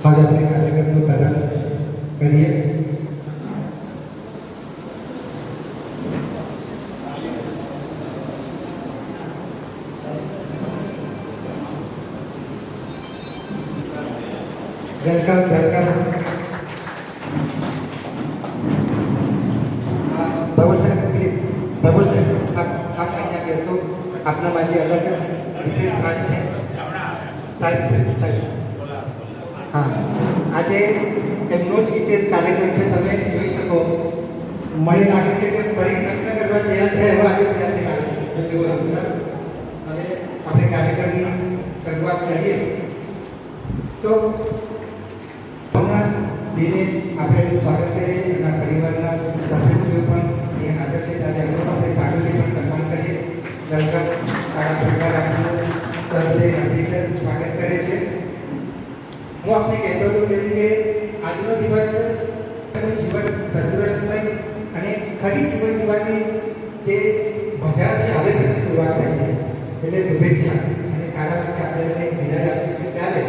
હવે આપણે કાર્યક્રમનો પ્રારંભ કરીએ. Welcome welcome. પ્રભુ સાહેબ પ્લીઝ, પ્રભુ સાહેબ આપ અહીંયા બેસો. આપના માજી અલગ વિશેષ સ્થાન છે સાહેબ. સાહેબ હા, આજે એમનો જ વિશેષ કાર્યક્રમ છે. તમે જોઈ શકો, મને લાગે છે કે ફરી લગ્ન કરવા તૈયાર થયા એવા આજે તૈયાર લાગે છે. તો જેવો હવે આપણે કાર્યક્રમની શરૂઆત કરીએ. તો હમણાં દિને આપણે એનું સ્વાગત કરીએ. એમના પરિવારના સદસ્યો પણ અહીંયા હાજર છે. ત્યારે એમનું આપણે કાગળથી પણ સન્માન કરીએ. વેલકમ. શાળા પરિવાર આપનું સર્વે હાર્દિક સ્વાગત કરે છે. હું આપને કહેતો હતો તેમ કે આજનો દિવસ જીવન તંદુરસ્તમય અને ખરી જીવન જીવવાની જે મજા છે હવે પછી શરૂઆત થાય છે. એટલે શુભેચ્છા. અને શાળામાંથી આપણે વિદાય આપીએ છીએ. ત્યારે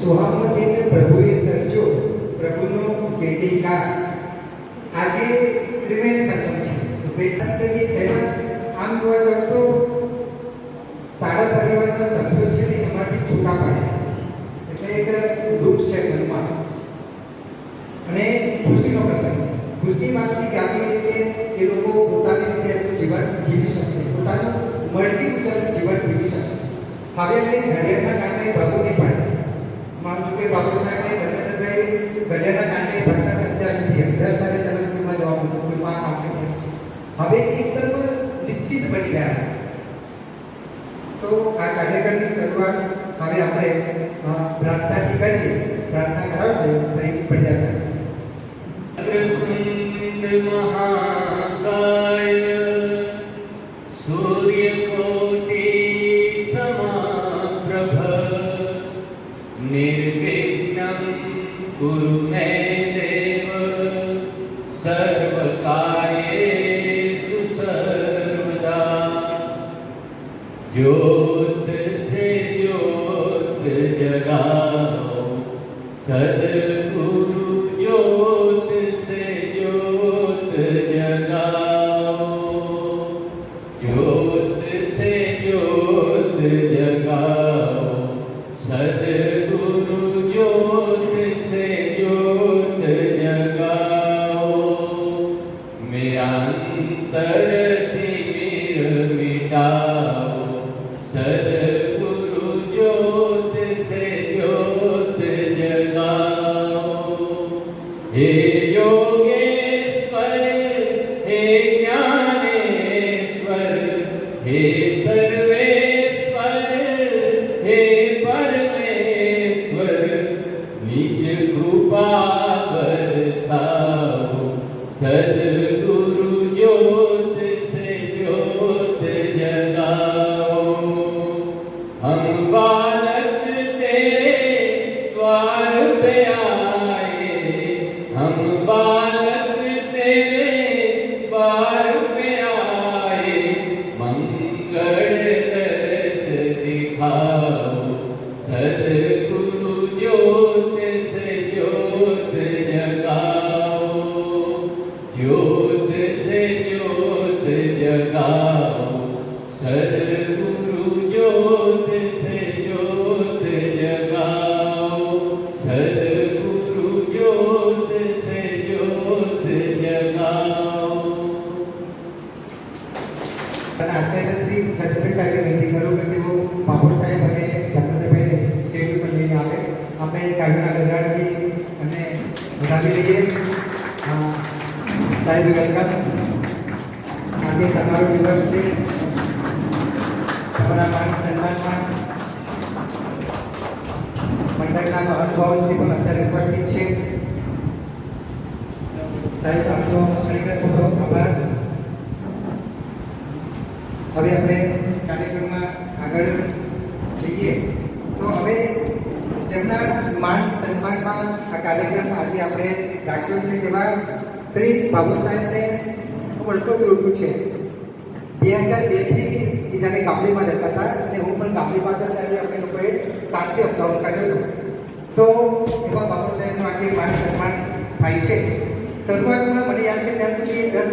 સોહામો દિન પ્રભુએ સર્જો, પ્રભુનો જય જયકાર. આજે ત્રિવેણી સંગમ છે. શુભેચ્છા કરીએ. પહેલા આમ જોવા જાવ તો શાળા પરિવારના સભ્યો છે ને એમાંથી છૂટા પડે છે. એટલે એક દુઃખ છે મનમાં અને ખુશીનો પ્રસંગ છે. ખુશી વાતની કે આવી રીતે એ લોકો પોતાની રીતે એમનું જીવન જીવી શકશે, પોતાનું મરજી મુજબ જીવન જીવી શકશે. હવે એમને ઘડિયાળના કાંટે ભરવું નહીં પડે. માનું છું કે બાબુ સાહેબને ધર્મેન્દ્રભાઈ ઘડિયાળના કાંટે ભરતા અત્યાર સુધી 10 તારીખે ચાલુ સ્કૂલમાં જવાનું છે, સ્કૂલમાં કામ છે તેમ છે. હવે એકદમ નિશ્ચિત બની ગયા. તો આ કાર્યક્રમની શરૂઆત હવે આપણે પ્રાર્થનાથી કરીએ. પ્રાર્થના કરાવશે શ્રી પંડ્યા સાહેબ. વક્રતુંડ મહાકાય સૂર્યકોટી સમપ્રભ નિર્વિઘ્નં કુરુ મે દેવ સર્વકાર્યેષુ સર્વદા. ज्योत से ज्योत जगाओ सद्गुरु, ज्योत से ज्योत जगाओ, ज्योत से ज्योत जगाओ सद्गुरु, ज्योत से ज्योत जगाओ. मेरा अंतर तिमिर मिटाओ सद्गुरु, ज्योत से ज्योत जगाओ. हे योगेश्वर, हे ज्ञानेश्वर, हे सर्वेश्वर, हे परमेश्वर, निज कृपा बरसाओ सद्गुरु, ज्योत से ज्योत जगाओ. हम बालक तेरे द्वार पे आए, हम बालक तेरे द्वार पे आए. मंगल दर्श दिखाओ सद्गुरु, ज्योत से ज्योत जगाओ, ज्योत से ज्योत जगाओ सद्गुरु, ज्योत से ज्योत जगाओ सद्गुरु, ज्योत से ज्योत जगाओ. આચાર્ય શ્રી સચભાઈ સાહેબને વિનંતી કરું કે તેઓ બાબુર સાહેબ અને ધર્મેન્દ્રભાઈને સ્ટેજ ઉપર લઈને આવે. આપણે કાઢીના ગઢાડથી અને વધાવી લઈએ. સાહેબ વેલકમ. આજે તમારો દિવસ છે. તમારા માન સન્માનમાં મંડળના મહાનુભાવશ્રી પણ અત્યારે ઉપસ્થિત છે. સાહેબ આપનો ખરેખર ખૂબ આભાર. હવે આપણે કાર્યક્રમમાં આગળ જઈએ. તો હવે જેમના માન સન્માનમાં આ કાર્યક્રમ આજે આપણે રાખ્યો છે તેવા શ્રી બાબુ સાહેબને વર્ષોથી ઓળખું છે. 2002થી એ જ્યારે ગામડીમાં રહેતા હતા અને હું પણ ગામડીમાં હતા ત્યારે આપણે લોકોએ સાથે અપડાઉન કર્યો હતો. તો એવા બાબર સાહેબનું આજે માન સન્માન થાય છે. શરૂઆતમાં મને યાદ છે ત્યાં સુધી 10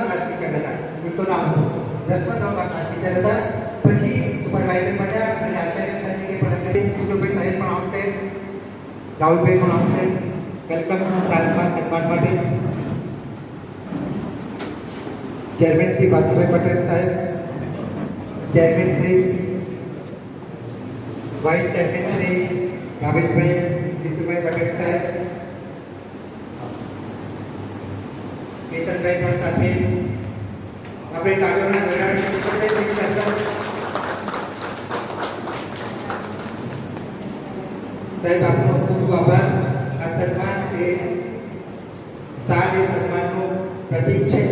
ક્લાસ ટીચર હતા, ઉલટો નામ હતું, 10મા ધોરણમાં ક્લાસ ટીચર હતા. પછી સુપરવાઇઝર બન્યા અને આચાર્ય તરીકે પણ એમને કિશોરભાઈ સાહેબ પણ આવશે, રાહુલભાઈ પણ આવશે. વેલકમ સન્માન માટે ચેરમેન શ્રી વાસુભાઈ પટેલ સાહેબ, chairman Shri vice chairman Shri Bhaveshbhai Vishubhai Patel સાહેબ, કેતનભાઈ પણ સાથે. આપણે તાળીઓના ગણરાજ સાહેબ આપનો ખૂબ ખૂબ આભાર. આ સન્માન એ સન્માનનું પ્રતીક છે.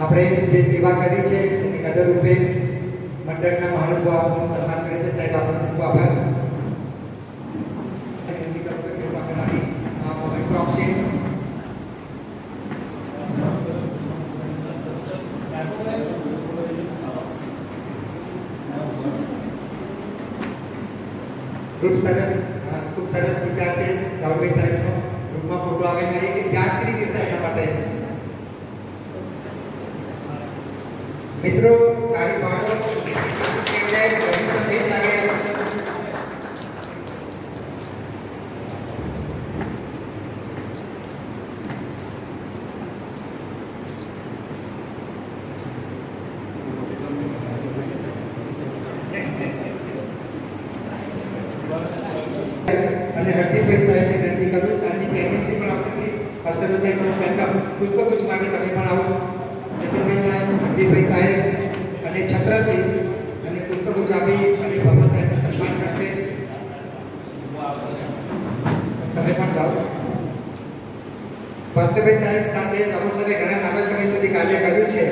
આપણે જે સેવા કરી છે એની કદર રૂપે મંડળના મહાનુભાવોનું સન્માન કરે છે. સાહેબ આપનો ખૂબ આભાર. ખૂબ સરસ વિચાર છે રાહુલભાઈ સાહેબનો. ગ્રુપમાં ફોટો આવે ને એક યાદ કરી દેશે એના માટે. મિત્રો તાળી પાડો લાગે. અને હરદીપભાઈ સાહેબને વિનંતી કરું, સાની ચેરમેનશીપ પણ આવશે પ્લીઝ. હરદીપભાઈ સાહેબ વેલકમ. પુષ્પગુચ્છ માટે તમે પણ આવો. ચેતનભાઈ સાહેબ, હરદીપભાઈ સાહેબ અને છત્રસિંહ અને પુષ્પગુચ્છ આપી અને ભગવાન સાહેબનું સન્માન કરશે. તમે પણ જાઓ. વાસુદેવભાઈ સાહેબ સાથે ભગવાન સાહેબે ઘણા લાંબા સમય સુધી કાર્ય કર્યું છે.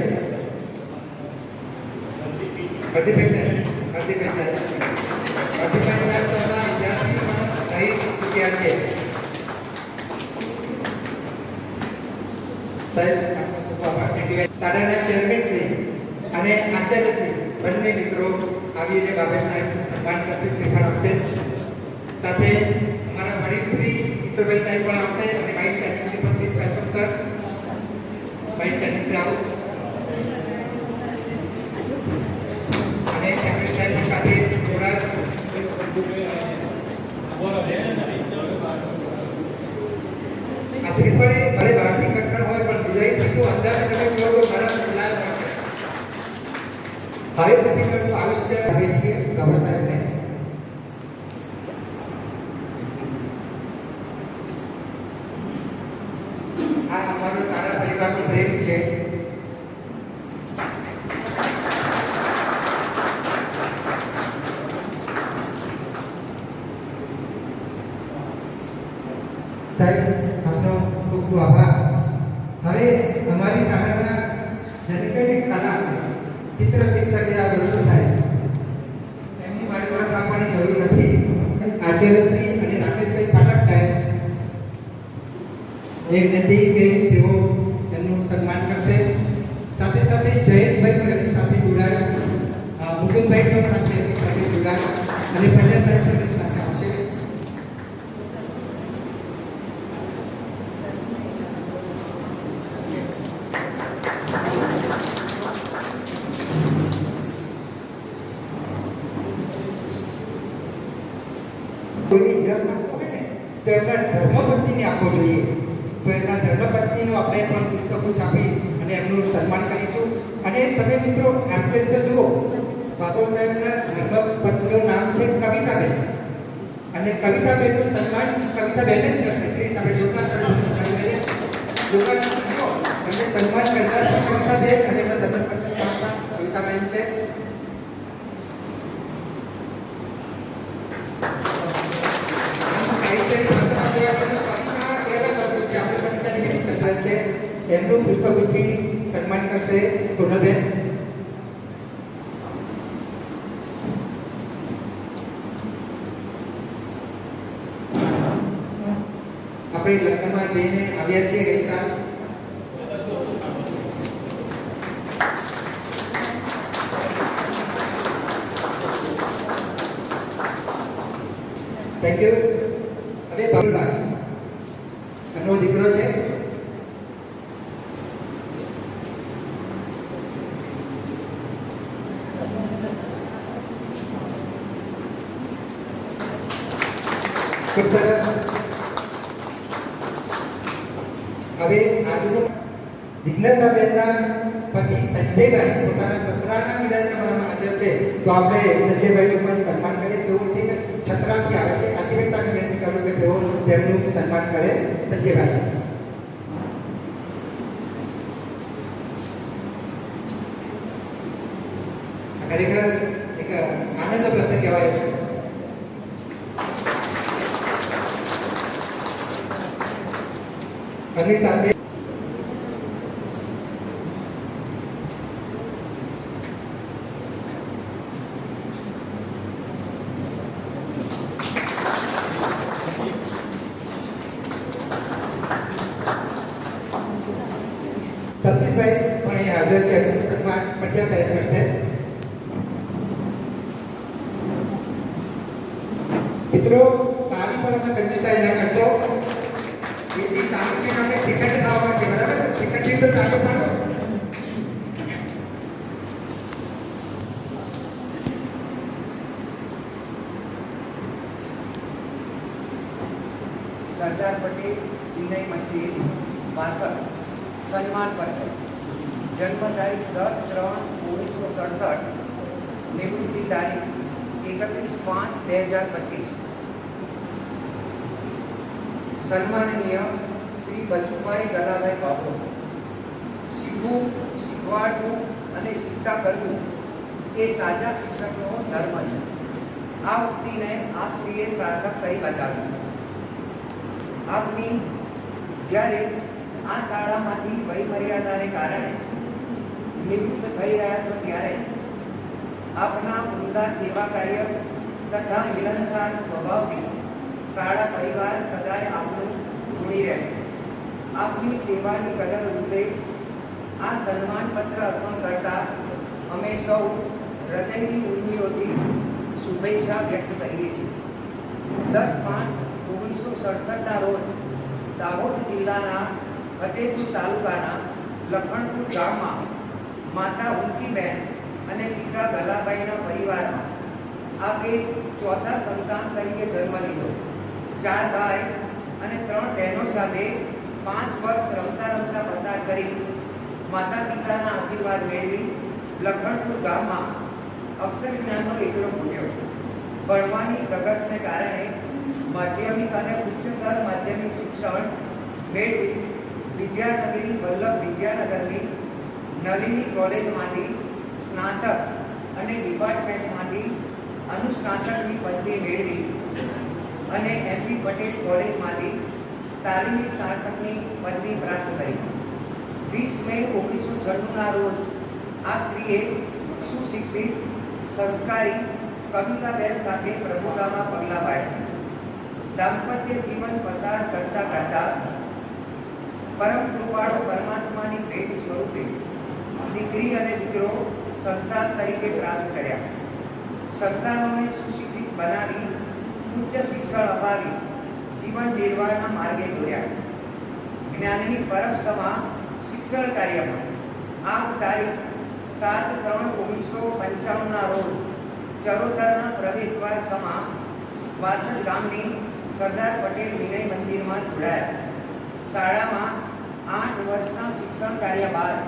હરદીપભાઈ સાહેબ, હરદીપભાઈ સાહેબ તો અમારા વિદ્યાર્થી પણ રહી ચૂક્યા છે. સાહેબ શાળાના ચેરમેન શ્રી અને આચાર્ય શ્રી બંને મિત્રો આવીને બાબર સાહેબનું સન્માન કરશે, શ્રીફળ આપશે. સાથે અમારા વડીલ શ્રી કિશોરભાઈ સાહેબ પણ આવશે અને વાઇસ ચેરમેન શ્રી પણ please welcome sir. Vice chairman Shri આવો અને ચેરમેન સાહેબ સાથે થોડા આ શ્રીફળ ભલે બહારથી કટકણ હોય પણ વિજય થતું અંદર તમે જોવો તો ઘણા ખુલ્લા હોય છે. હવે પછી કરતું આયુષ્ય આપે છીએ બાબા સાહેબને. આ અમારો શાળા પરિવારનો પ્રેમ છે. સાહેબ આપનો ખૂબ ખૂબ આભાર. હવે અમારી શાળાના જનકની કલા ચિત્ર શિક્ષક આ બધું થાય એમની મારી ઓળખ આપવાની જરૂર નથી. આચાર્યશ્રી અને રાકેશભાઈ પાઠક સાહેબ એક વિનંતી કે તેઓ એમનું સન્માન કરશે. સાથે સાથે જયેશભાઈ પણ એમની સાથે જોડાયા, મુકુંદભાઈ પણ સાથે એમની સાથે જોડાયા અને પંડ્યા સાહેબ પણ એમની સાથે આવશે. કોઈની યશ આપવો હોય ને તો એમના ધર્મપત્નીને આપવો જોઈએ. તો એમના ધર્મપત્નીનું આપણે પણ પુસ્તકો છાપી અને એમનું સન્માન કરીશું. અને તમે મિત્રો આશ્ચર્ય જુઓ, બાબુ સાહેબના ધર્મપત્નીનું નામ છે કવિતાબેન અને કવિતાબેનનું સન્માન કવિતાબેન જ કરશે. પ્લીઝ આપણે જોતા એમને સન્માન કરનાર કવિતાબેન અને એમના ધર્મપત્ની કવિતાબેન છે. એમનું પુષ્પગુચ્છથી સન્માન કરશે સોનલબેન. આપણે લગ્નમાં જઈને આવ્યા છીએ ગઈ સાલ. Thank you. હવે બાબુભાઈ એમનો દીકરો છે. ખૂબ સરસ. હવે આજનું જિજ્ઞાસાબેનના પતિ સંજયભાઈ પોતાના સસરાના વિદાય સમારંભમાં હાજર છે, તો આપણે સંજયભાઈનું પણ સન્માન કરીએ. તેઓથી છત્રાથી આવે છે. આદિભાઈ સાહેબ વિનંતી કરું કે તેઓ તેમનું સન્માન કરે. સંજયભાઈ ખરેખર એક આનંદ પ્રસંગ કહેવાય છે. એમની સાથે સતીશભાઈ પણ અહીં હાજર છે. એમનું સન્માન પટેલ સાહેબ કરશે. મિત્રો તાળી પર અમે કંજુસાઈ ના કરશો. એસી તારીખે આપણે ટિકિટ લાવવા છે, બરાબર? ટિકિટની તો તારીખ પાડો. સરદાર પટેલ વિનય મંદિર વાસણ સન્માન પત્ર. જન્મ તારીખ 10/3/1967, નિવૃત્તિ તારીખ 31/5/2025. સન્માનનીય શ્રી બચુભાઈ ગલાભાઈ બાપુ. શીખવું, શીખવાડવું અને શીખતા કરવું એ સાચા શિક્ષકનો ધર્મ છે. આ ઉક્તિને આપશ્રીએ સાર્થક કરી બતાવ્યું. આપની જ્યારે આ શાળામાંથી વય મર્યાદાને કારણે નિવૃત્ત થઈ રહ્યા છો, ત્યારે આપના ઉમદા સેવા કાર્ય તથા મિલનસાર સ્વભાવથી શાળા પરિવાર સદાય આપનું ઋણી રહેશે. આપની સેવાની કદર રૂપે આ સન્માનપત્ર અર્પણ કરતા અમે સૌ હૃદયની ઉર્મિઓથી શુભેચ્છા વ્યક્ત કરીએ છીએ. 10/5/1967ના રોજ દાહોદ જિલ્લાના ફતેપુર તાલુકાના લખણપુર ગામમાં માતા ઉલ્કીબેન અને પિતા ગલાભાઈના પરિવારમાં આપે ચોથા સંતાન તરીકે જન્મ લીધો. 4 ભાઈ અને 3 બહેનો સાથે 5 વર્ષ રમતા રમતા પસાર કરી માતા પિતાના આશીર્વાદ મેળવી લખણપુર ગામમાં અક્ષર જ્ઞાનનો એકડો ફૂટ્યો. ભણવાની ધગશને કારણે માધ્યમિક અને ઉચ્ચતર માધ્યમિક શિક્ષણ મેળવી વિદ્યાનગરી વલ્લભ વિદ્યાનગરની નલિની કોલેજમાંથી સ્નાતક અને ડિપાર્ટમેન્ટમાંથી અનુસ્નાતકની પદવી મેળવી અને એમપી પટેલ કોલેજમાંથી તાલીમી સ્નાતકની પદવી પ્રાપ્ત કરી. 20 મે 1996ના રોજ આપશ્રીએ સુશિક્ષિત, સંસ્કારી કવિતાબેન સાથે પ્રભુતામાં પગલાં પાડ્યા. દાંપત્ય જીવન પસાર કરતા કરતા પરમ કૃપાળુ પરમાત્માની ભેટ સ્વરૂપે દીકરી અને દીકરો સંતાન તરીકે પ્રાપ્ત કર્યા. સંતાનોને સુશિક્ષિત બનાવી ઉચ્ચ શિક્ષણ અપાવી જીવન નિર્વાહના માર્ગે દોર્યા. જ્ઞાનની પરબસમા શિક્ષણ કાર્યમાં આપ તારીખ 7/3/1955ના રોજ ચરોતરના પ્રવેશદ્વાર સમા વાસણ ગામની સરદાર પટેલ વિનય મંદિરમાં જોડાયા. શાળામાં 8 વર્ષના શિક્ષણ કાર્ય બાદ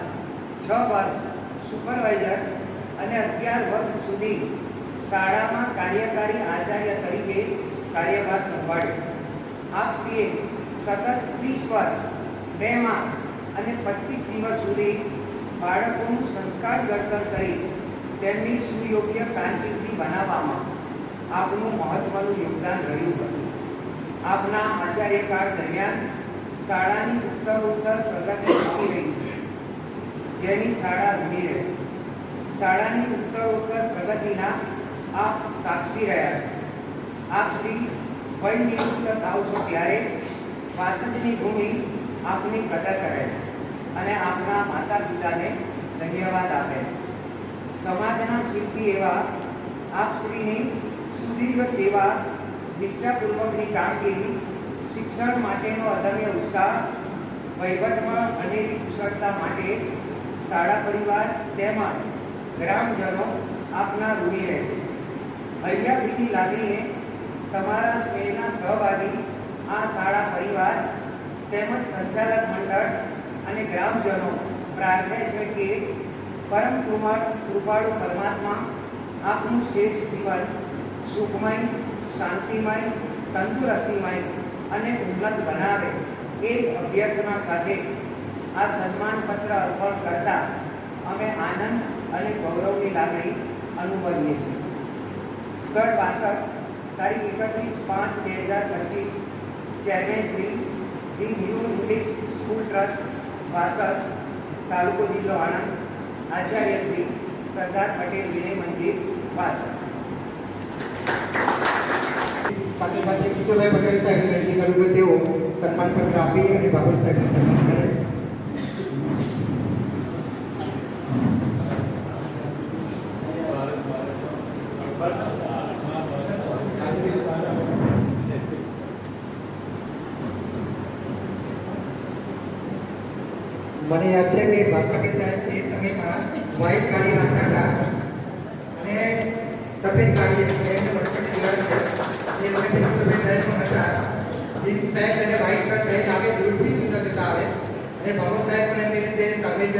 6 વર્ષ સુપરવાઇઝર અને 11 વર્ષ સુધી શાળામાં કાર્યકારી આચાર્ય તરીકે કાર્યભાર સંભાળ્યો. આપશ્રીએ સતત 30 વર્ષ 2 માસ અને 25 દિવસ સુધી બાળકોનું સંસ્કાર ઘડતર કરી તેમની સુયોગ્ય કારકિર્દી બનાવવામાં આપનું મહત્વનું યોગદાન રહ્યું હતું. આપના આચાર્યકાળ દરમિયાન શાળાની ઉત્તરોત્તર પ્રગતિ થતી રહી છે, જેની શાળા ઋણી રહેશે. શાળાની ઉત્તરોત્તર પ્રગતિના આપ સાક્ષી રહ્યા છો. આપ શ્રી વય નિવૃત્ત થાવ છો ત્યારે વાસંદની ભૂમિ આપની કદર કરે છે અને આપના માતા પિતાને ધન્યવાદ આપે છે. સમાજના શિલ્પી એવા આપ શ્રીની સુદીર્ઘ સેવા નિષ્ઠાપૂર્વકની કામગીરી, શિક્ષણ માટેનો અદમ્ય ઉત્સાહ, વહીવટમાં અનેરી કુશળતા માટે શાળા પરિવાર તેમજ ગ્રામજનો આપના ઋણી રહેશે. અહિયાપીની લાગણીએ તમારા સ્નેહના સહભાગી આ શાળા પરિવાર તેમજ સંચાલક મંડળ અને ગ્રામજનો પ્રાર્થે છે કે પરમ કૃપાળુ પરમાત્મા આપનું શેષ જીવન સુખમય, શાંતિમય, તંદુરસ્તીમય અને ઉન્નત બનાવે એ અભ્યર્થના સાથે આ સન્માનપત્ર અર્પણ કરતા અમે આનંદ અને ગૌરવની લાગણી અનુભવીએ છીએ. સ્થળ વાસદ, તારીખ 31/5/2025, chairman Shri the new English school trust Vasad, તાલુકો જિલ્લો આણંદ, આચાર્ય શ્રી સરદાર પટેલ વિનય મંદિર વાસદ. સાથે સાથે કિશોરભાઈ પટેલ સાહેબ વિનંતી કરું કે તેઓ સન્માનપત્ર આપી અને બાબુ સાહેબને સન્માન કરે. મને યાદ છે કે ભાસ્કરભાઈ સાહેબ એ સમયમાં વ્હાઇટ ગાડી રાખતા હતા અને સફેદ ગાડી એમને વર્ષોની રિવાજ છે. એ વખતે કિશોરભાઈ સાહેબ પણ હતા. જીન્સ પેન્ટ અને વ્હાઇટ શર્ટ પહેરીને આવે, દૂરથી જુદા જતા આવે અને બાબુ સાહેબ પણ એમની રીતે સામે જ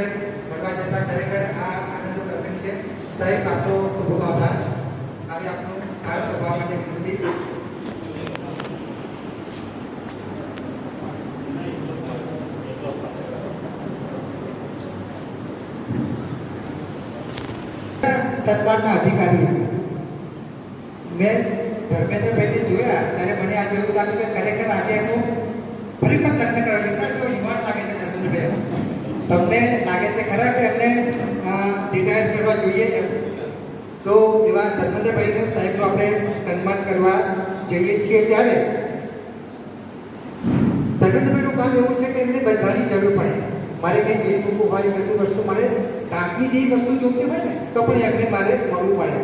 ફરવા જતા. ખરેખર આ આનંદનો પ્રસંગ છે. સાહેબ આપનો ખૂબ ખૂબ આભાર. આજે આપનો સારો પ્રભાવ માટે વિનંતી. સન્માનના અધિકારી મેં ધર્મેન્દ્રભાઈને જોયા ત્યારે મને આજે એવું લાગ્યું કે ખરેખર આજે એમનું ફરી પણ લગ્ન કરાવ્યું. જો યુવાન લાગે છે ધર્મેન્દ્રભાઈ, તમને લાગે છે ખરા કે એમને રિટાયર કરવા જોઈએ એમ? તો એવા ધર્મેન્દ્રભાઈનું સાહેબનું આપણે સન્માન કરવા જઈએ છીએ ત્યારે ધર્મેન્દ્રભાઈનું કામ એવું છે કે એમને બધાની જરૂર પડે. મારે કંઈ ગીત મૂકવું હોય, કશી વસ્તુ મારે ટાંકની જેવી વસ્તુ જોઈતી હોય ને તો પણ એમને મારે મળવું પડે.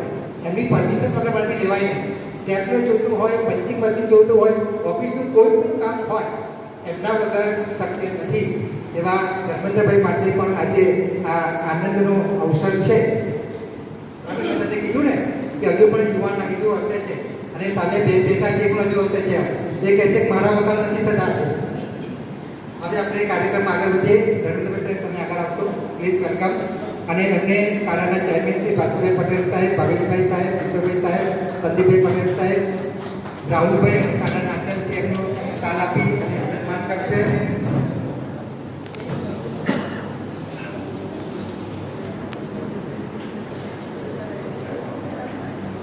એમની પરમિશન વગર મારે લેવાય નહીં. સ્ટેપલર જોઈતું હોય, પંચિંગ મશીન જોઈતું હોય, ઓફિસનું કોઈ પણ કામ હોય, એમના વગર શક્ય નથી. એવા ધર્મેન્દ્રભાઈ માટે પણ આજે આ આનંદનો અવસર છે. મેં તમને કીધું ને કે હજુ પણ યુવાનના હજુ હશે છે અને સામે બેઠા છે પણ હજુ હશે છે. એ કહે છે કે મારા વગર નથી થતા છે. હવે આપણે કાર્યક્રમ આગળ વધીએ. ધર્મેન્દ્રભાઈ સાહેબ તમે આગળ આપશો, પ્લીઝ વેલકમ. અને એમને શાળાના ચેરમેન શ્રી ભાસ્કરભાઈ પટેલ સાહેબ, ભાવેશભાઈ સાહેબ, કિશોરભાઈ સાહેબ, સંદીપભાઈ પટેલ સાહેબ, રાહુલભાઈ શાળાના આચાર્ય શ્રી એમનો શાલ આપી અને સન્માન કરશે.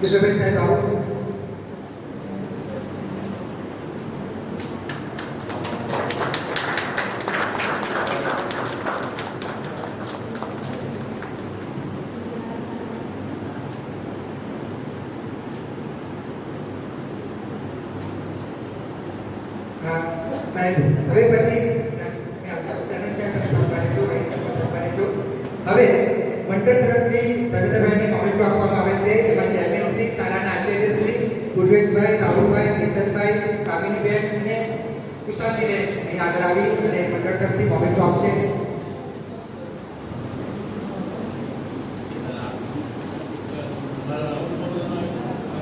કિશોરભાઈ સાહેબ આવો. સાહેબ હવે પછી હવે મંડળ તરફથી ધર્મેન્દ્રભાઈને કોમેન્ટો આપવામાં આવે છે. એમાં ચેરમેન શ્રી, શાળાના આચાર્ય શ્રી ગુરવેશભાઈ, રાહુલભાઈ, કેતનભાઈ, કામિનીબેન અને કુશાંતીબેન અહીં આગળ આવી અને મંડળ તરફથી કોમેન્ટો આપશે.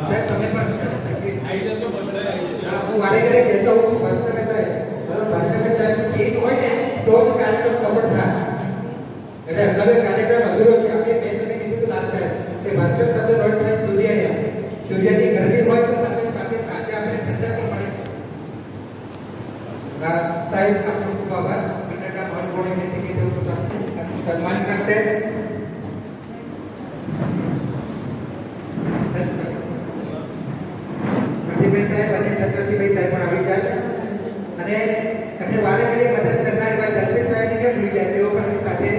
સાહેબ તમે પણ હું વારે ઘરે કહેતો હોઉં છું ભાસ્કરભાઈ સાહેબ, ભાસ્કરભાઈ સાહેબ એ જ હોય ને તો જ કાર્યક્રમ સફળ થાય. એટલે હવે કાર્યક્રમ અધૂરો છે. આપણે મેં તમને કીધું હતું લાસ્ટ ટાઈમ કે ભાસ્કર શબ્દ અર્થ થાય સૂર્યને. સૂર્યની ગરમી હોય તો સાથે સાથે સાંજે આપણે ઠંડક પણ મળે છે. સાહેબ આપનો ખૂબ આભાર. મંડળના મહાનુભાવોને વિનંતી કે તેઓ સન્માન કરશે. સાહેબ અને છત્રપતિભાઈ સાહેબ પણ આવી જાય અને એમને વારે ઘડીએ મદદ કરનાર એવા જલ્પેશ સાહેબને કેમ ભૂલી જાય, તેઓ પણ સાથે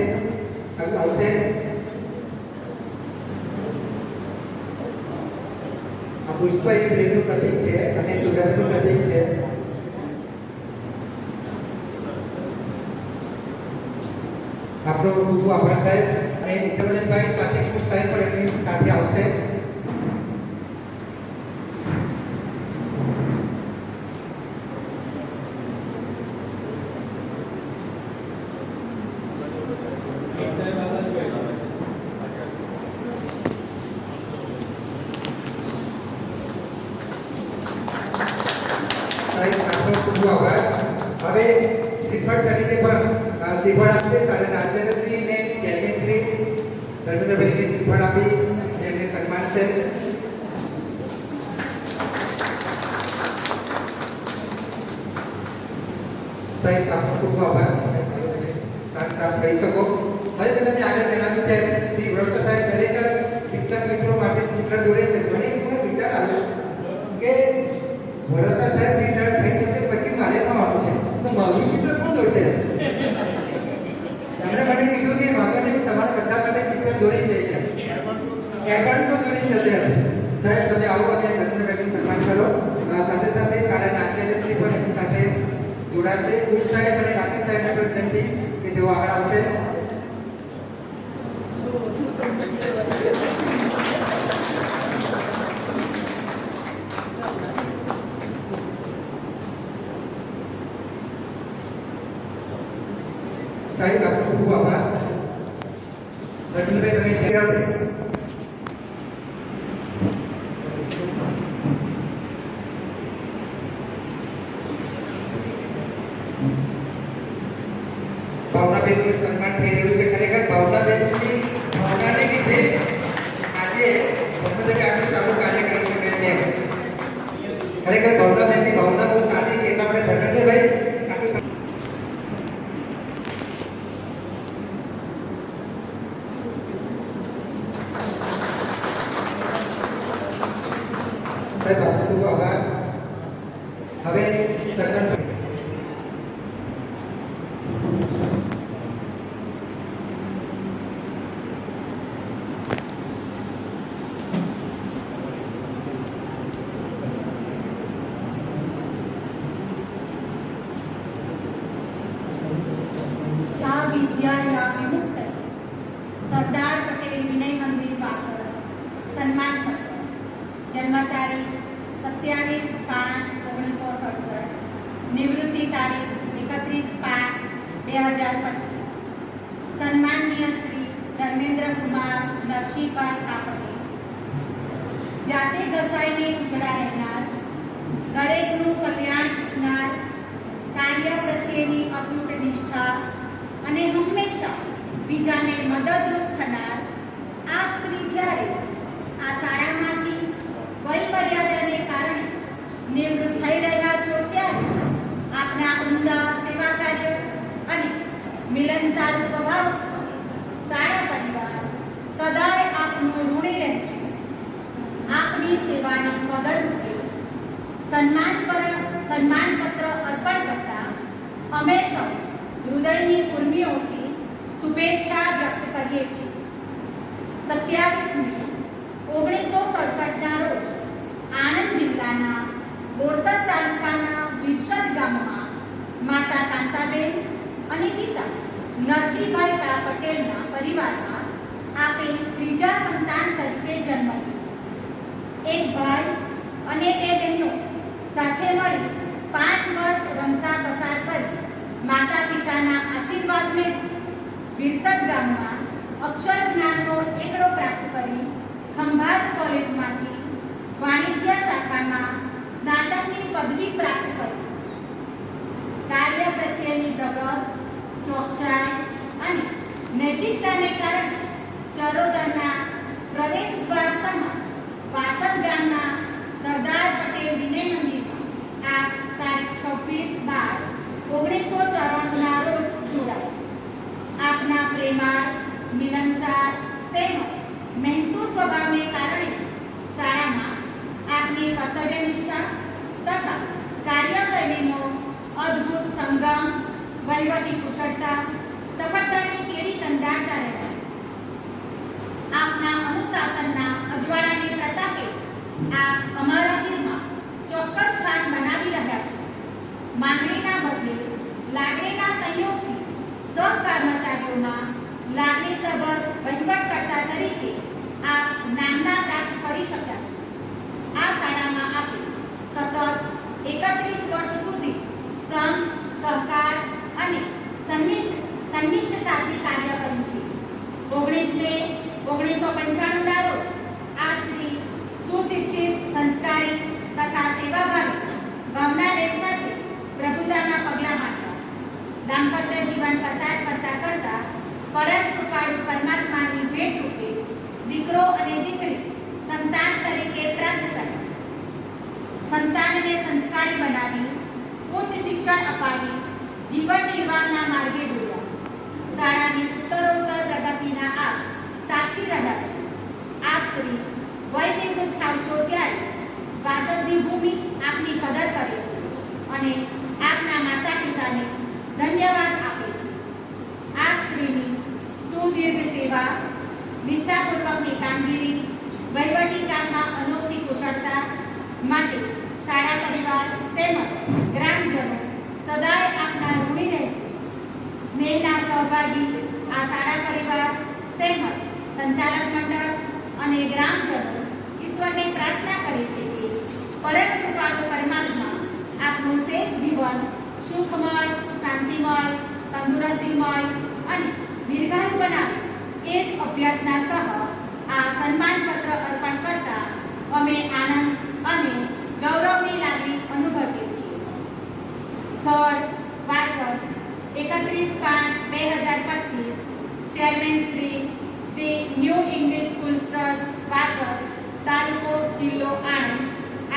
આવશે. આ પુષ્પ એ પ્રેમનું પ્રતીક છે અને સુગંધનું પ્રતીક છે. આપનો ખૂબ આભાર સાહેબ. અને નિત્યવદનભાઈ સાથે ખુશ સાહેબ પણ એમની સાથે આવશે. ખૂબ આભાર. હવે શ્રીફળ તરીકે પણ શ્રીફળ આપશે શાળાના આચાર્યશ્રી ને ચેરમેનશ્રી ધર્મેન્દ્રભાઈને શ્રીફળ આપી એમને સન્માનશે. સાહેબ આપનો ખૂબ આભાર. સ્થાન પ્રાપ્ત કરી શકો. હવે મેં તમને આગળ જણાવ્યું તેમ શ્રી વડોદરા સાહેબ દરેક શિક્ષક મિત્રો માટે ચિત્ર દોરે છે. મને એક વિચાર આવ્યો કે વડોદરા સાહેબ રિટાયર થઈ જશે પછી મારે થવાનું છે તો મારું ચિત્ર કોણ દોરશે? એમણે મને કીધું કે વાંધો નહીં, તમારા બધા માટે ચિત્ર દોરી જાય છે, એડવાન્સમાં દોરી જશે. સાહેબ તમે આવો અને રત્નભાઈનું સન્માન કરો. સાથે સાથે શાળાના આચાર્યશ્રી પણ એમની સાથે જોડાશે. કુશ સાહેબ અને રાકેશ સાહેબને પણ વિનંતી કે તેઓ આગળ આવશે. સાહેબ આપનો ખૂબ આભાર. રત્નભાઈ તમે ભાવનાબેનનું સન્માન થઈ રહ્યું છે. ખરેખર ભાવનાબેનની ભાવનાને લીધે આજે ધર્મેન્દ્રભાઈ આટલું સારું કાર્ય કરી શકે છે. ખરેખર ભાવનાબેનની ભાવના બહુ સારી છે એટલા માટે ધર્મેન્દ્રભાઈ આટલું સાહેબ આપનો ખૂબ આભાર. હવે સન્માન વિદ્યાલય વિમુક્ત સરદાર પટેલ વિનય મંદિર વાસદ સન્માન પત્ર. જન્મ તારીખ 27/5/1967, નિવૃત્તિ તારીખ 31/5/2025. સન્માનનીય શ્રી ધર્મેન્દ્ર કુમાર નરસિંહભાઈ કાપડે. જાતે ઘસાઈને ઉજળા રહેનાર, દરેકનું કલ્યાણ ઈચ્છનાર, કાર્ય પ્રત્યેની અતૂટ નિષ્ઠા અને હંમેશા બીજાને મદદરૂપ થનાર આપ શ્રી જ્યારે આ શાળામાંથી વય મર્યાદાને કારણે નિવૃત્ત થઈ રહ્યા છો ત્યારે આપના ઉમદા સેવા કાર્ય અને મિલનસાર સ્વભાવથી શાળા પરિવાર સદાય આપનું ઋણી રહેશે. આપની સેવાની કદર રૂપે સન્માનપત્ર અર્પણ કરતા અમે સૌ હૃદયની ઉર્મિઓથી શુભેચ્છા વ્યક્ત કરીએ છીએ. 27 મે 1967 ના રોજ આણંદ જિલ્લાના બોરસદ તાલુકાના વિરસદ ગામમાં માતા કાંતાબેન અને પિતા નરસિંહભાઈ કા પટેલના પરિવારમાં આપે ત્રીજા સંતાન તરીકે જન્મ લીધો. એક ભાઈ અને 2 બહેનો સાથે મળી 5 વર્ષ રમતા પસાર કરી માતા પિતાના આશીર્વાદ મેળવી વિરસદ ગામમાં અક્ષર જ્ઞાનનો એકડો પ્રાપ્ત કરી ખંભાત કોલેજમાંથી વાણિજ્ય શાખામાં સ્નાતકની પદવી પ્રાપ્ત કરી. કાર્ય પ્રત્યેની ધગશ, ચોકસાઈ અને નૈતિકતાને કારણે ચરોતરના પ્રવેશ દ્વાર સમાન વાસદ ગામના સરદાર પટેલ વિનય મંદિરમાં આ તારીખ 26/12/1994 ના રોજ જોડાયા. આપના પ્રેમાળ, મિલનસાર તેમજ મહેનતુ સ્વભાવને કારણે શાળામાં આપની કર્તવ્યનિષ્ઠા તથા કાર્યશૈલીનો અદ્ભુત સંગમ, વહીવટી કુશળતા, સફળતાની કેડી કંડારતા રહ્યા. આપના અનુશાસનના અજવાળાની પ્રતાપે જ આપ અમારા દિલમાં ચોક્કસ સ્થાન બનાવી રહ્યા છો. માંગણીના બદલે લાગણીના સંયોગથી સહકર્મચારીઓમાં લાગણીસભર વહીવટકર્તા તરીકે આપ નામના પ્રાપ્ત કરી શક્યા છો. આ શાળામાં આપે સતત 31 વર્ષ સુધી સંઘ, સહકાર અને સંનિષ્ઠતાથી કાર્ય કર્યું છે. 19 મે 1995 ના રોજ આપ શ્રી સુશિક્ષિત, સંસ્કારી તથા સેવાભાવી ભાવનાબેન સાથે પ્રભુ જીવન પસાર કરતા કરતા પરમ કૃપાળુ પરમાત્માની ભેટ રૂપે દીકરો અને દીકરી સંતાન તરીકે પ્રાપ્ત કરી સંતાનને સંસ્કારી બનાવી ઉચ્ચ શિક્ષણ અપાવી જીવન નિર્વાહના માર્ગે દોર્યા. શાળાની ઉત્તરોત્તર પ્રગતિના આપ સાક્ષી રહ્યા છો. આપ શ્રી વય નિવૃત્ત થાવ છો ત્યારે વાસદની ભૂમિ આપની કદર કરે છે અને આપના માતા પિતાને ધન્યવાદ આપે છે. આપ શ્રીની સુદીર્ઘ સેવા, નિષ્ઠાપૂર્વકની કામગીરી, વહીવટી કામમાં અનોખી કુશળતા માટે શાળા પરિવાર તેમજ ગ્રામજનો સદાય આપના ઋણી રહેશે. સ્નેહના સહભાગી આ શાળા પરિવાર તેમજ સંચાલક મંડળ અને ગ્રામજનો ઈશ્વરને પ્રાર્થના કરે છે કે પરમ કૃપાળુ પરમાત્મા આપનું શેષ જીવન સુખમય, શાંતિમય, તંદુરસ્તીમય અને દીર્ઘાયુ બનાવે. એ જ અભ્યર્થના સહ આ સન્માનપત્ર અર્પણ કરતા અમે આનંદ અને ગૌરવની લાગણી અનુભવીએ છીએ. સ્થળ Vasad 31/5/2025. Chairman Shri the new English school trust Vasad, તાલુકો જિલ્લો આણંદ.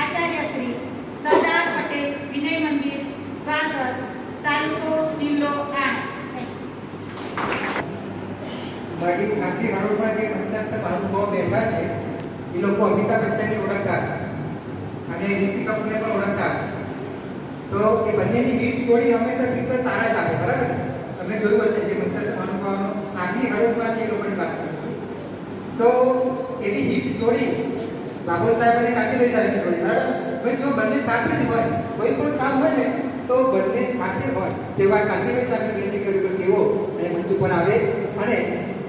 આચાર્ય શ્રી સરદાર પટેલ વિનય મંદિર વાસદ, તાલુકો જિલ્લો આણંદ. બાકી આપણી હરોળમાં જે 55 મહાનુભાવો બેઠા છે એ લોકો અમિતાભ બચ્ચનને ઓળખતા હશે અને ઋષિ કપૂરને પણ ઓળખતા હશે. તો એ બંનેની હિટ જોડી હંમેશા પિક્ચર સારા જ આવે, બરાબર ને? તમે જોયું હશે જે 55 મહાનુભાવોનો આટલી હરોળમાં છે એ લોકોની વાત કરું છું. તો એવી હિટ જોડી બાબુલ સાહેબ અને કાંતિભાઈ સાહેબની જોડી, બરાબર? ભાઈ જો બંને સાથે જ હોય, કોઈ પણ કામ હોય ને તો બંને સાથે હોય તેવા કાંતિભાઈ સાહેબે વિનંતી કર્યું કે તેઓ અને મંચ ઉપર આવે અને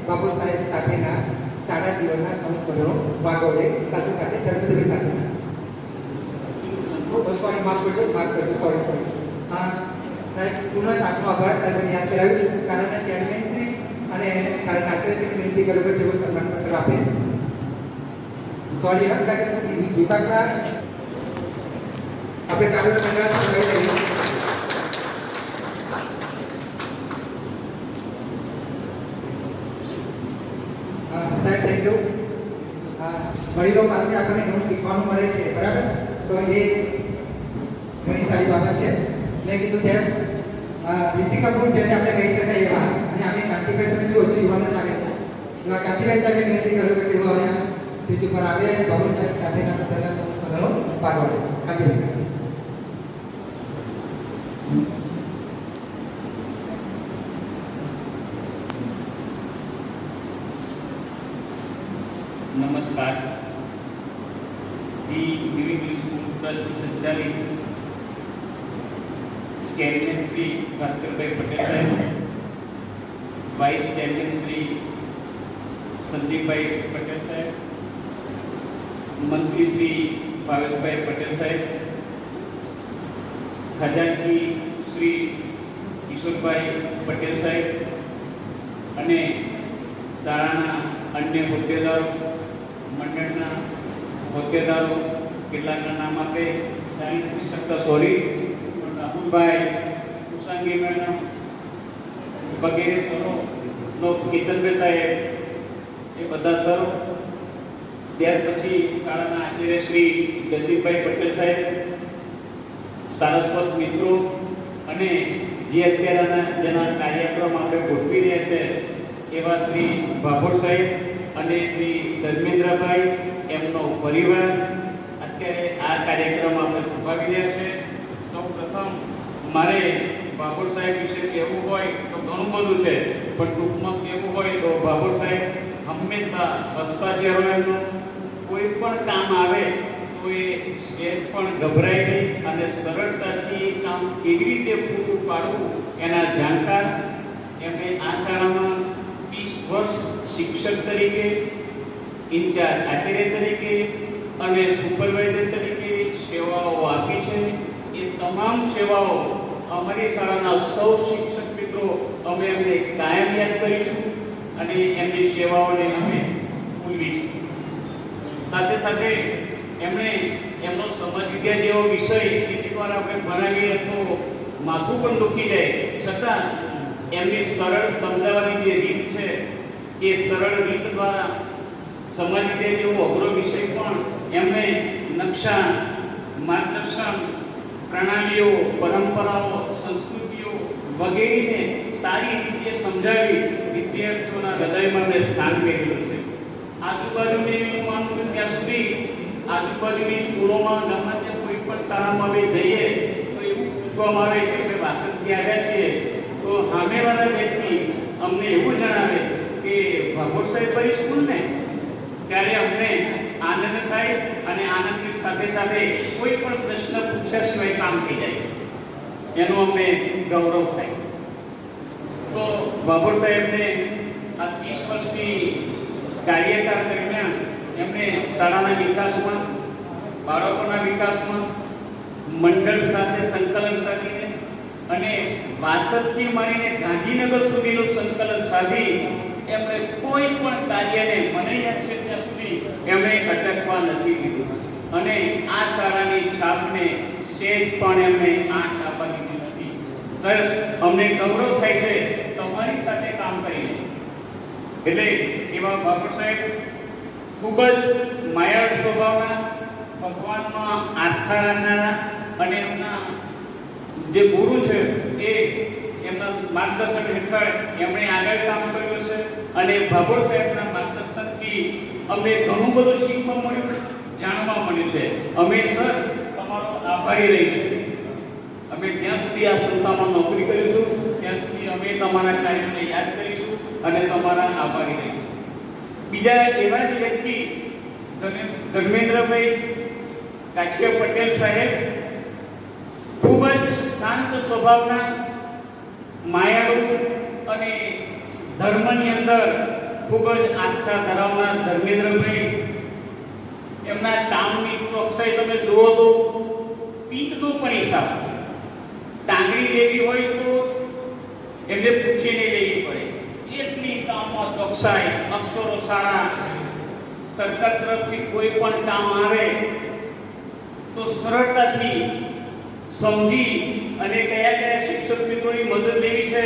બાબુલ સાહેબ સાથેના શાળા જીવનના સંસ્મરણો વાગોળે, સાથે સાથે ધર્મદેવી સાથે સોરી માફ કરજો સોરી. હા સાહેબ, પુનઃ આપનો આભાર. સાહેબને યાદ કરાવ્યું. શાળાના ચેરમેન શ્રી અને શાળાના આચાર્યશ્રીને વિનંતી કર્યું કે તેઓ સન્માનપત્ર આપે. સોરી હા, કારણ કે વિભાગના આપણે કારોબાર મંડળ રહી રહીએ. સાહેબ થેન્ક યુ. વડીલો પાસે આપણને ઘણું શીખવાનું મળે છે, બરાબર? તો એ ઘણી સારી બાબત છે. મેં કીધું તેમ ઋષિ કપૂર જેને આપણે કહી શકાય એવા, અને આપણે કાંતિભાઈ તમે જો હજુ યુવાનો લાગે છે, એવા કાંતિભાઈ સાહેબે વિનંતી કર્યું કે તેઓ અહીંયા સ્ટેજ ઉપર આવે અને બાબુ સાહેબ સાથેના પોતાના સંસ્મરણો પાડવા. કાંતિભાઈ સાહેબ. નમસ્કાર. The new English school trust સંચાલિત ચેરમેન શ્રી ભાસ્કરભાઈ પટેલ સાહેબ, વાઇસ ચેરમેન શ્રી સંદીપભાઈ પટેલ સાહેબ, મંત્રી શ્રી ભાવેશભાઈ પટેલ સાહેબ, ખજાનચી શ્રી ઈશ્વરભાઈ પટેલ સાહેબ અને શાળાના અન્ય હોદ્દેદારો, મંડળના હોદ્દેદારો, કેટલાકના નામ આપે જાણી નથી શકતા, સોરી. રાહુલભાઈ, કુશાંગી મેડમ વગેરે સરો, કેતનભાઈ સાહેબ, એ બધા સરો. ત્યાર પછી શાળાના આચાર્ય શ્રી જગદીપભાઈ પટેલ સાહેબ, સારસ્વત મિત્રો અને જે અત્યારના જેના કાર્યક્રમ આપણે ગોઠવી રહ્યા છે એવા શ્રી ભાભોર સાહેબ અને શ્રી ધર્મેન્દ્રભાઈ, એમનો પરિવાર અત્યારે આ કાર્યક્રમ આપણે શોભાવી રહ્યા છે. સૌ પ્રથમ મારે ભાભોર સાહેબ વિશે કહેવું હોય તો ઘણું બધું છે, પણ ટૂંકમાં કહેવું હોય તો ભાભોર સાહેબ હંમેશા હસતા ચહેરો, કોઈ પણ કામ આવે તો એ સહેજ પણ ગભરાય નહીં અને સરળતાથી એ કામ કેવી રીતે પૂરું પાડવું એના જાણકાર. એમણે આ શાળામાં 30 વર્ષ શિક્ષક તરીકે, ઇન્ચાર્જ આચાર્ય તરીકે અને સુપરવાઇઝર તરીકે સેવાઓ આપી છે. એ તમામ સેવાઓ અમારી શાળાના સૌ શિક્ષક મિત્રો અમે એમને કાયમ યાદ કરીશું અને એમની સેવાઓને અમે ભૂલવીશું. સાથે સાથે એમણે એમનો સમાજ વિદ્યા જેવો વિષય કેટલીક વાર આપણે ભણાવીએ તો માથું પણ દુખી જાય, છતાં એમની સરળ સમજાવવાની જે રીત છે એ સરળ રીત દ્વારા સમજી દે તેવો અઘરો વિષય પણ એમને નકશા, માર્ગદર્શન, પ્રણાલીઓ, પરંપરાઓ, સંસ્કૃતિઓ વગેરેને સારી રીતે સમજાવી વિદ્યાર્થીઓના હૃદયમાં મેં સ્થાન મેળવ્યું છે. આજુબાજુની હું માનું છું ત્યાં સુધી આજુબાજુની સ્કૂલોમાં ગમે તે કોઈ પણ શાળામાં અમે જઈએ તો એવું પૂછવામાં આવે કે અમે વાસણથી આવ્યા છીએ તો સામેવાળા વ્યક્તિ અમને એવું જણાવે કે ભાભોર સાહેબ પરી સ્કૂલ ને, ત્યારે અમને આનંદ થાય અને આનંદની સાથે સાથે કોઈ પણ પ્રશ્ન પૂછ્યા સિવાય કામ થઈ જાય એનું અમને ગૌરવ થાય. તો ભાભોર સાહેબને આ 30 વર્ષની કાર્યકાળ દરમિયાન એમને શાળાના વિકાસમાં, બાળકોના વિકાસમાં, મંડળ સાથે સંકલન સાધીને અને વાસદથી માંડીને ગાંધીનગર સુધીનું સંકલન સાધી એમણે કોઈ પણ કાર્યને મને યાદ છે ત્યાં સુધી એમણે અટકવા નથી દીધું અને આ શાળાની છાપને સેજ પણ એમણે આંખ આપવા દીધી નથી. સર, અમને ગૌરવ થાય છે તમારી સાથે કામ કરીને. એટલે એવા ભાભોર સાહેબ ખૂબ જ માયાળુ સ્વભાવના, ભગવાનમાં આસ્થા રાખનારા અને એમના જે ગુરુ છે એ એમના માર્ગદર્શન હેઠળ એમણે આગળ કામ કર્યું છે અને ભાભોર સાહેબના માર્ગદર્શનથી અમને ઘણું બધું શીખવા મળ્યું, જાણવા મળ્યું છે. અમે સર તમારો આભારી રહીશું. અમે જ્યાં સુધી આ સંસ્થામાં નોકરી કરીશું ત્યાં સુધી અમે તમારા કાર્યોને યાદ કરીશું અને તમારા આભારી રહીશું. બીજા એવા જ વ્યક્તિ ધર્મેન્દ્રભાઈ કાછિયા પટેલ સાહેબ ખૂબ જ શાંત સ્વભાવના, માયાળુ અને ધર્મની અંદર ખૂબ જ આસ્થા ધરાવનાર ધર્મેન્દ્રભાઈ, એમના કામની ચોકસાઈ તમે જુઓ તો પીઠનો પણ હિસાબ, ટાંગણી લેવી હોય તો એમને પૂછીને લેવી પડે, એટલી કામમાં ચોકસાઈ, અક્ષરો સારા. સરકાર તરફથી કોઈ પણ કામ આવે તો સરળતાથી સમજી અને કયા કયા શિક્ષક મિત્રોની મદદ લેવી છે,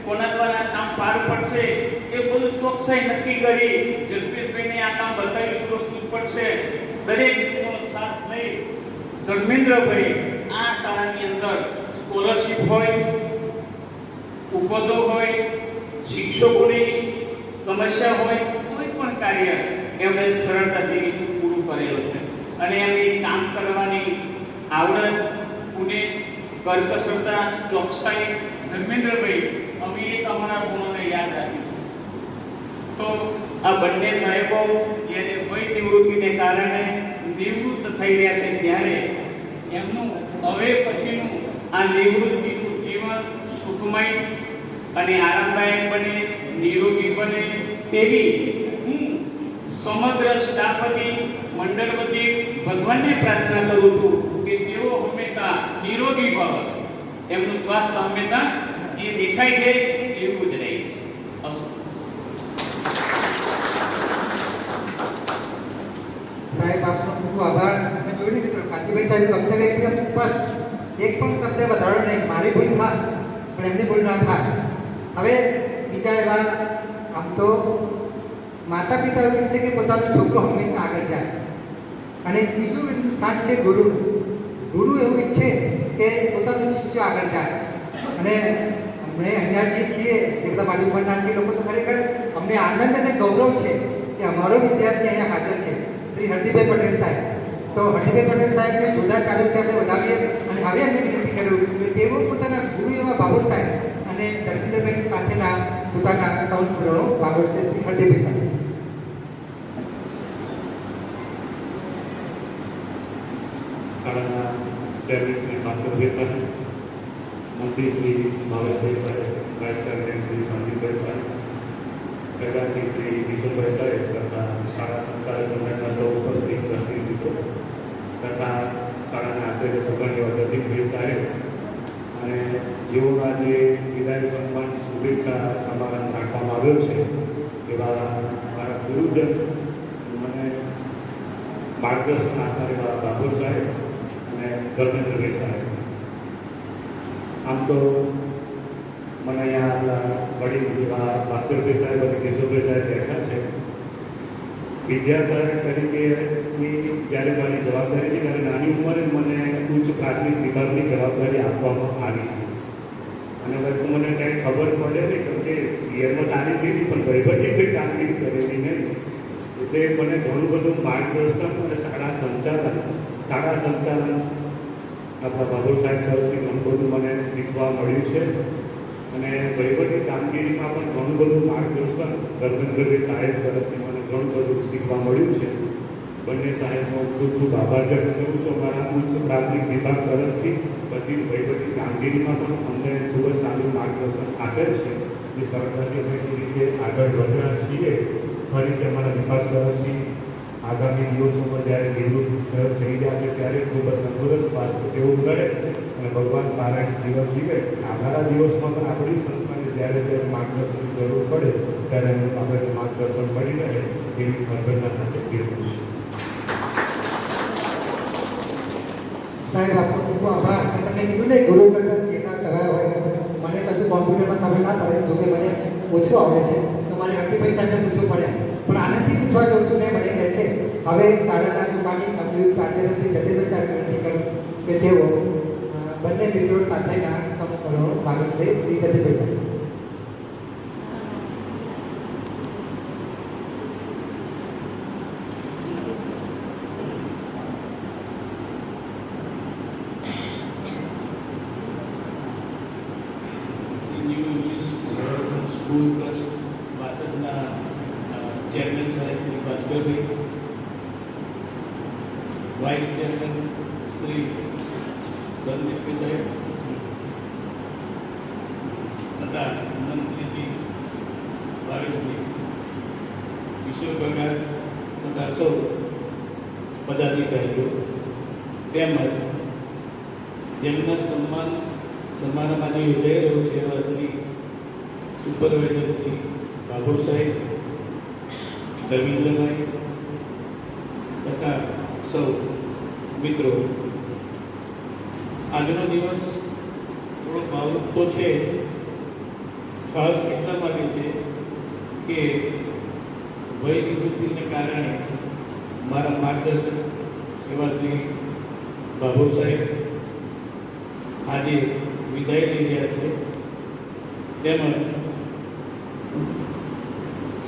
કોના દ્વારા કામ પાર પડશે એ બધું ચોકસાઈ નક્કી કરી જગદીશભાઈને આ કામ બતાવીશું તો શું પડશે દરેકનો સાથ લઈ ધર્મેન્દ્રભાઈ આ શાળાની અંદર સ્કોલરશિપ હોય, ઉપદો હોય, શિક્ષકોની સમસ્યા હોય, કોઈ પણ કાર્ય એમણે સરળતાથી પૂરું કરેલું છે અને એમની કામ કરવાની આવડત, પુણે, કર્કશતા, ચોકસાઈ, ધર્મેન્દ્રભાઈ અમે તમારા ગુણોને યાદ રાખીશું. તો આ બંને સાહેબો જ્યારે વય નિવૃત્તિને કારણે નિવૃત્ત થઈ રહ્યા છે ત્યારે એમનું હવે પછીનું આ નિવૃત્તિનું જીવન સુખમય અને આરામદાયક બને, નિરોગી બને તેવી હું સમગ્ર સ્ટાફ વતી, મંડળ વતી ભગવાનને પ્રાર્થના કરું છું કે તેઓ હંમેશા નિરોગી ભવ, એમનું સ્વાસ્થ્ય હંમેશા જે દેખાય છે એવું જ રહે. સાહેબ આપનો ખૂબ આભાર. મેં જોયું ને મિત્રો, કાંતિભાઈ સાહેબ વક્તવ્ય એકદમ સ્પષ્ટ, એક પણ શબ્દ વધારો નહીં. મારી ભૂલ થાય પણ એમની ભૂલ ના થાય. હવે બીજા એવા આમ તો માતા પિતા એવું ઈચ્છે કે પોતાનો છોકરો હંમેશા આગળ જાય અને બીજું એનું સ્થાન છે ગુરુ. ગુરુ એવું ઈચ્છે કે પોતાનો શિષ્ય આગળ જાય અને અમને અહીંયા જે છીએ, જે બધા મારી ઉંમરના છે લોકો તો ખરેખર અમને આનંદ અને ગૌરવ છે કે અમારો વિદ્યાર્થી અહીંયા હાજર છે, શ્રી હરદીભાઈ પટેલ સાહેબ. તો હરદીભાઈ પટેલ સાહેબને જોરદાર કાર્યો છે આપણે વધાવીએ અને હવે એમને વિનંતી કર્યું કે તેઓ પોતાના ગુરુ એવા ભાભોર સાહેબ અને ધર્મેન્દ્રભાઈ સાથેના પોતાના સંસ્કૃતિનો ભાગો છે શ્રી હરદીભાઈ સાહેબ. શાળાના ચેરમેન શ્રી ભાસ્કરભાઈ સાહેબ, મંત્રી શ્રી ભાવેશભાઈ સાહેબ, વાઇસ ચેરમેન શ્રી સંદીપભાઈ સાહેબ, પ્રધાનથી શ્રી વિશુભાઈ સાહેબ તથા શાળા સંચાલક મંડળના સૌ ઉપસ્થિત ટ્રસ્ટી મિત્રો તથા શાળાના આચાર્ય સભાની જતીનભાઈ સાહેબ અને જેઓના જે વિદાય સન્માન શુભેચ્છા સમારંભ રાખવામાં આવ્યો છે એવા મારા ગુરુજન મને માર્ગદર્શન આપનાર એવા ભાભોર સાહેબ અને ધર્મેન્દ્રભાઈ સાહેબ. આમ તો મને અહીંયા આપણા વડીલ એવા ભાસ્કરભાઈ સાહેબ અને કેશવભાઈ સાહેબ બેઠા છે. વિદ્યાસહાયક તરીકેની જ્યારે મારી જવાબદારી હતી ત્યારે નાની ઉંમરે મને ઉચ્ચ પ્રાથમિક વિભાગની જવાબદારી આપવામાં આવી હતી. અને હવે તો મને કંઈ ખબર પડે નહીં, કેમ કે પિયરમાં તાલીમ લીધી પણ વહીવટી કંઈ કામગીરી કરેલી નહીં. એટલે મને ઘણું બધું માર્ગદર્શન અને શાળા સંચાલન આપણા બાબુ સાહેબ તરફથી ઘણું બધું મને શીખવા મળ્યું છે. અને વહીવટી કામગીરીમાં પણ ઘણું બધું માર્ગદર્શન ધર્મેન્દ્રભાઈ સાહેબ તરફથી મને ઘણું બધું શીખવા મળ્યું છે. બંને સાહેબનો ખૂબ ખૂબ આભાર વ્યક્ત કરું છું. અમારા ઉચ્ચ પ્રાથમિક વિભાગ તરફથી બધી વહીવટી કામગીરીમાં પણ અમને ખૂબ જ સારું માર્ગદર્શન આપે છે. જે સરળતાથી અમે એ રીતે આગળ વધ્યા છીએ. ફરીથી અમારા વિભાગ તરફથી આગામી દિવસોમાં જ્યારે નિવૃત્ત થઈ ગયા છે ત્યારે ખૂબ જ તંદુરસ્ત સ્વાસ્થ્ય તેવું કરે અને ભગવાન પારાયણ જીવન જીવે. આવનારા દિવસમાં પણ આપણી સંસ્થાને જ્યારે જ્યારે માર્ગદર્શનની જરૂર પડે ત્યારે આપણે માર્ગદર્શન મળી રહે એવી ભાવના સાથે કહેવું છે. સાહેબ આપનો ખૂબ આભાર. તમે કીધું ને ગુરુ કરતા ચેતા સવાય હોય. મને કશું કોમ્પ્યુટરમાં ખબર ના પડે, જો કે મને ઓછું આવડે છે તો મારે હરતીભાઈ સાહેબને પૂછવું પડે. પણ આનાથી પૂછવા જાઉં છું ને મને કહે છે હવે શાળાના સુકાની નવનિયુક્ત આચાર્ય શ્રી જતીનભાઈ સાહેબ વિનંતી કરું કે તેઓ બંને મિત્રો સાથેના સંસ્મરણો માગશે. શ્રી જતીનભાઈ સાહેબ. ન્યૂ ઇંગ્લિશ સ્કૂલ ટ્રસ્ટ વાસદના ચેરમેન સાહેબ શ્રી ભાસ્કરભાઈ, વાઇસ ચેરમેન શ્રી સંદીપભાઈ સાહેબ તથા મંત્રીશ્રી ભાવેશભાઈ, કિશોર પગાર તથા સૌ પદાધિકારીઓ તેમજ જેમના સમારંભ આજે યોજાઈ રહ્યો છે એવા શ્રી સુપરવાઇઝર શ્રી બાબુ સાહેબ, ધર્મેન્દ્રભાઈ તથા સૌ મિત્રો. આજનો દિવસ થોડો ભાવુક તો છે, ખાસ એટલા માટે છે કે વય નિવૃત્તિને કારણે મારા માર્ગદર્શક એવા શ્રી બાબુ સાહેબ આજે વિદાય લઈ રહ્યા છે. તેમજ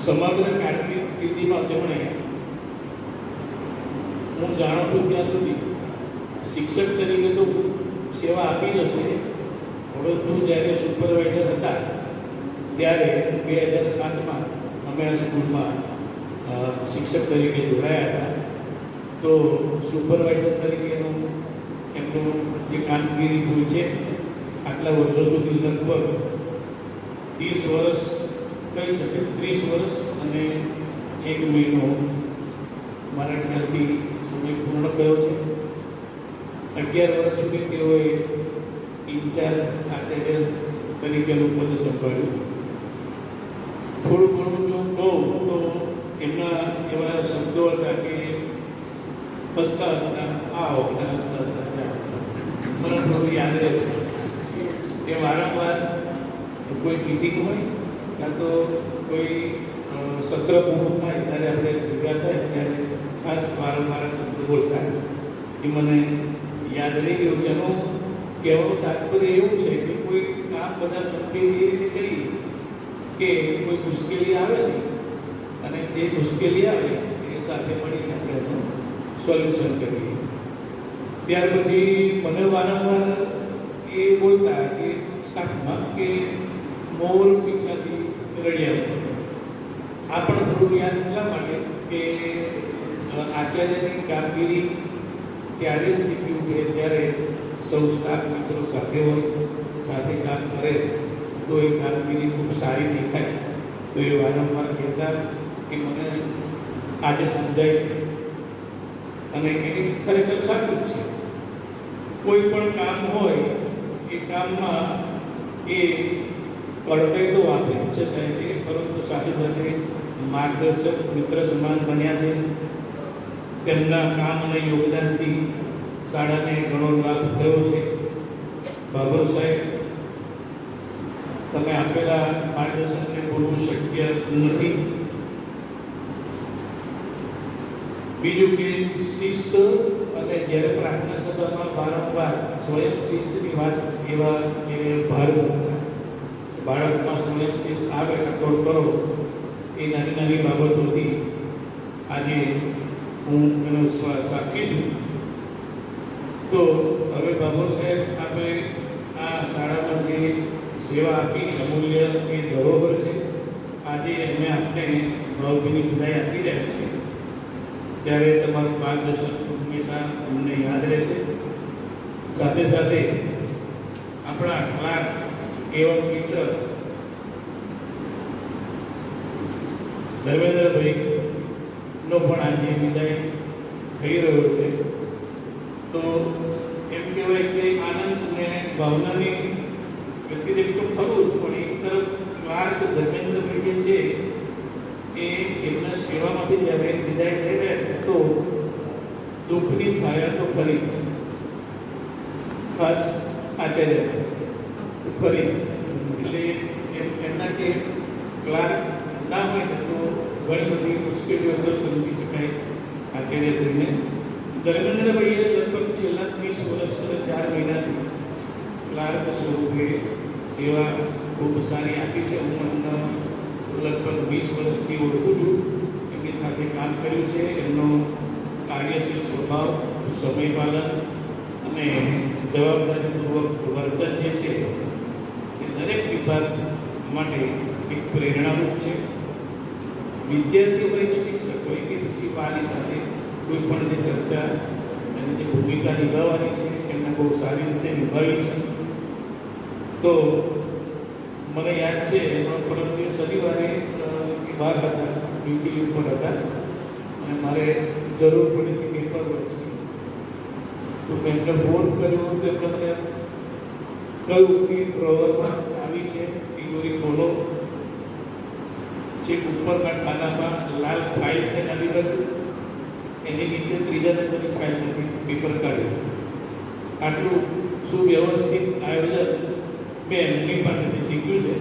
સમગ્ર કારકિર્દીમાં તેમણે હું જાણું છું ત્યાં સુધી શિક્ષક તરીકે તો સેવા આપી હશે, પરંતુ જ્યારે સુપરવાઇઝર હતા ત્યારે 2007માં અમે આ સ્કૂલમાં શિક્ષક તરીકે જોડાયા હતા. તો સુપરવાઇઝર તરીકેનું એમનું જે કામગીરી હોય છે આટલા વર્ષો સુધી લગભગ 30 વર્ષ કહી શકે, 30 વર્ષ અને 1 મહિનો મારા ખ્યાલથી સમય પૂર્ણ કર્યો છે. 11 વર્ષ સુધી તેઓએ ઇન્ચાર્જ આચાર્ય તરીકેનું પદ સંભાળ્યું. થોડું ઘણું જો કહું તો એમના એવા શબ્દો હતા કે હસતા હસતા આવો અને હસતા હસતા મને થોડું યાદ રહે છે. એ વારંવાર કોઈ મીટિંગ હોય કાં તો કોઈ સત્ર પૂરું થાય ત્યારે આપણે ભેગા થાય ત્યારે ખાસ વારંવાર શબ્દ બોલતા એ મને યાદ રહી ગયું છે. એનું કહેવાનું તાત્પર્ય એવું છે કે કોઈ કામ બધા સભ્યો એ રીતે કરીએ કે કોઈ મુશ્કેલી આવે ને અને જે મુશ્કેલી આવે એ સાથે મળીને આપણે એનું સોલ્યુશન કરીએ. ત્યાર પછી મને વારંવાર એ બોલતા કે સ્ટાફમાં કે મોર પીછાથી રડ્યા. આ પણ થોડું યાદ એટલા માટે કે આચાર્યની કામગીરી ત્યારે જ નીકળી ઉઠે જ્યારે સૌ સ્ટાફ મિત્રો સાથે હોય, સાથે કામ કરે તો એ કામગીરી ખૂબ સારી દેખાય. તો એ વારંવાર કહેતા કે મને આજે સમજાય છે અને એ ખરેખર સાચું જ છે. કોઈ પણ કામ હોય એ કામમાં એ કડકાઈ તો આપે છે સાહેબ, પરંતુ સાથે સાથે માર્ગદર્શક મિત્ર સમાન બન્યા છે. તેમના કામ અને યોગદાનથી શાળાને ઘણો લાભ થયો છે. બાબર સાહેબ, તમે માર્ગદર્શનને પૂરવું શક્ય નથી. બીજું કે શિસ્ત, અને જ્યારે પ્રાર્થના સભામાં વારંવાર સ્વયં શિસ્તની વાત એવા એ ભાર મૂકતા. બાળકમાં સ્વયં શિસ્ત આવે કંટ્રોલ કરો, એ નાની નાની બાબતોથી આજે હું એનો સાક્ષી છું. તો હવે બાબુ સાહેબ, આપણે આ શાળામાં જે સેવા આપી અમૂલ્ય એ ધરોહર છે, આજે અમે આપને ભાવભીની વિદાય આપી રહ્યા છીએ. ત્યારે તમારું માર્ગદર્શન હંમેશા અમને યાદ રહેશે. સાથે સાથે આપણા ક્લાર્ક એવં મિત્ર ધર્મેન્દ્રભાઈનો પણ આજે વિદાય થઈ રહ્યો છે. તો એમ કહેવાય કે આનંદ અને ભાવનાની વ્યતિરેક તો ખરું જ, પણ એક તરફ ક્લાર્ક ધર્મેન્દ્રભાઈ જે છે એ એમના સેવામાંથી જ્યારે વિદાય થઈ રહ્યા છે, તો દુઃખની છાયા તો ખરી જ. ખાસ આચાર્ય ખરી, એટલે એમના કે ક્લાર્ક ના હોય ને તો ઘણી બધી મુશ્કેલીઓ તો સમજી શકાય આચાર્યશ્રીને. ધર્મેન્દ્રભાઈએ લગભગ છેલ્લા 30 વર્ષ 4 મહિનાથી ક્લાર્ક સ્વરૂપે સેવા ખૂબ સારી આપી છે. હું એમના લગભગ 20 વર્ષથી ઓળખું છું, એમની સાથે કામ કર્યું છે. એમનો કાર્યશીલ સ્વભાવ, સમયપાલન અને જવાબદારીપૂર્વક વર્તન જે છે એ દરેક વિભાગ માટે એક પ્રેરણારૂપ છે. વિદ્યાર્થીઓ હોય કે શિક્ષક હોય કે પછી વાલી સાથે કોઈ પણ જે ચર્ચા અને જે ભૂમિકા નિભાવવાની છે એમને બહુ સારી રીતે નિભાવી છે. તો મને યાદ છે એમાં પરમ દિવસ શનિવારે બહાર હતા, ડ્યુટી ઉપર હતા, અને મારે જરૂર પડી કે પેપર વર્ક છે. તો મેં એમને ફોન કર્યો તો એમને મને કહ્યું કે ડ્રોવરમાં ચાવી છે, તિજોરી ખોલો, જે ઉપરના ખાનામાં લાલ ફાઇલ છે નાની બાજુ, એની નીચે 3જા નંબરની ફાઇલમાંથી પેપર કાઢ્યું. આટલું સુવ્યવસ્થિત આયોજન મેં એમની પાસેથી શીખ્યું છે.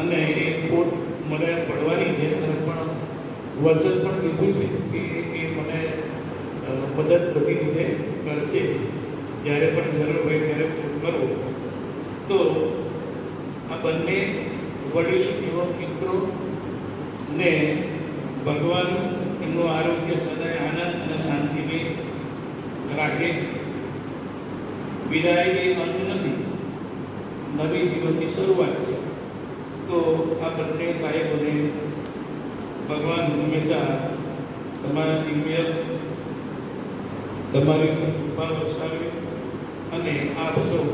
અને એ કોટ મને પડવાની છે, અને પણ વચન પણ લીધું છે કે એ મને મદદ બધી રીતે કરશે. જ્યારે પણ જરૂર હોય ત્યારે ફોન કરવો. તો આ બંને વડીલ એવા મિત્રો ને ભગવાન એમનું આરોગ્ય સદાય આનંદ અને શાંતિથી રાખે. વિદાય એ અંત નથી, નવી જીવનની શરૂઆત છે. તો આ બંને સાહેબોને ભગવાન હંમેશા તમારા દિવ્ય તમારી કૃપા વરસાવે, અને આપ સૌ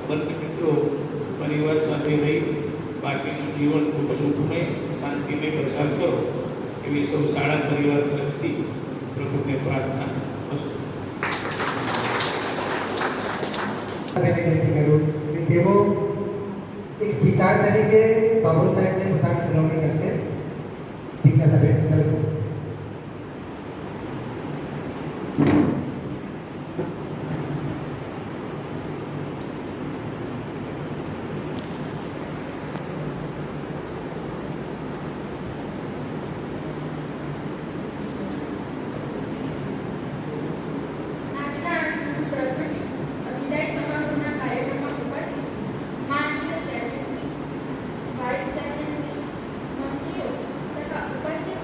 બંને મિત્રો પરિવાર સાથે રહી બાકીનું જીવન ખૂબ સુખમય શાંતિમય પસાર કરો, એવી સૌ શાળા પરિવાર તરફથી પ્રભુને પ્રાર્થના. વિનંતી કરું કે તેઓ એક પિતા તરીકે બાબુ સાહેબને પોતાની ઉજવણી કરશે. જિજ્ઞાસા બેન, બિલકુલ. આજના શુભ પ્રસંગે વિદાય સમારોહના કાર્યક્રમમાં ઉપસ્થિત માનનીય ચેરમેનશ્રી, વાઇસ ચેરમેનશ્રી, મંત્રીઓ તથા ઉપસ્થિત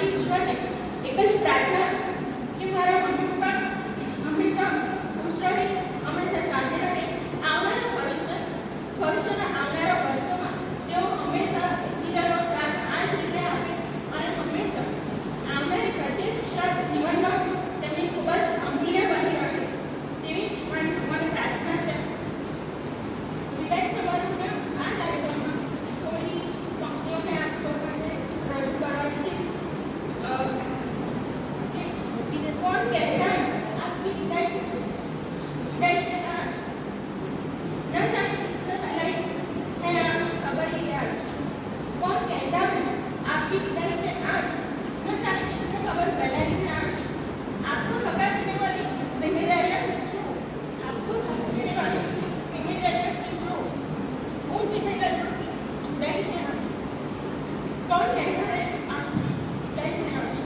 મારી ઈશ્વરને એક જ પ્રાર્થના કે મારા મમ્મી પપ્પા હંમેશા ખુશ રહે, હંમેશા સાથે રહે. આવનારા ભવિષ્યના આવનારા વર્ષોમાં તેઓ હંમેશા એકબીજાનો સાથ આ જ રીતે આપે અને હંમેશા આવનારી પ્રત્યેક ક્ષણ જીવનમાં તેમની ખૂબ જ અમૂલ્ય બની રહે તેવી જ મારી પ્રાર્થના છે. વિદાય સમારોહના આ કાર્યક્રમમાં થોડી પંક્તિઓને આપ સૌ માટે રજૂ કરવા ઈચ્છીશ. कौन कहता है आपकी विदाई के आज न जाने किसने पहलाई है आज खबर ही आज. कौन कहता है आपकी विदाई के आज न जाने किसने खबर फैलाई है आज. आपको खबर देने वाली जिम्मेदारियां पूछो, आपको खबर देने वाली जिम्मेदारियां पूछो, उन जिम्मेदारियों से जुदाई है आज. कौन कहता है आपकी विदाई है आज.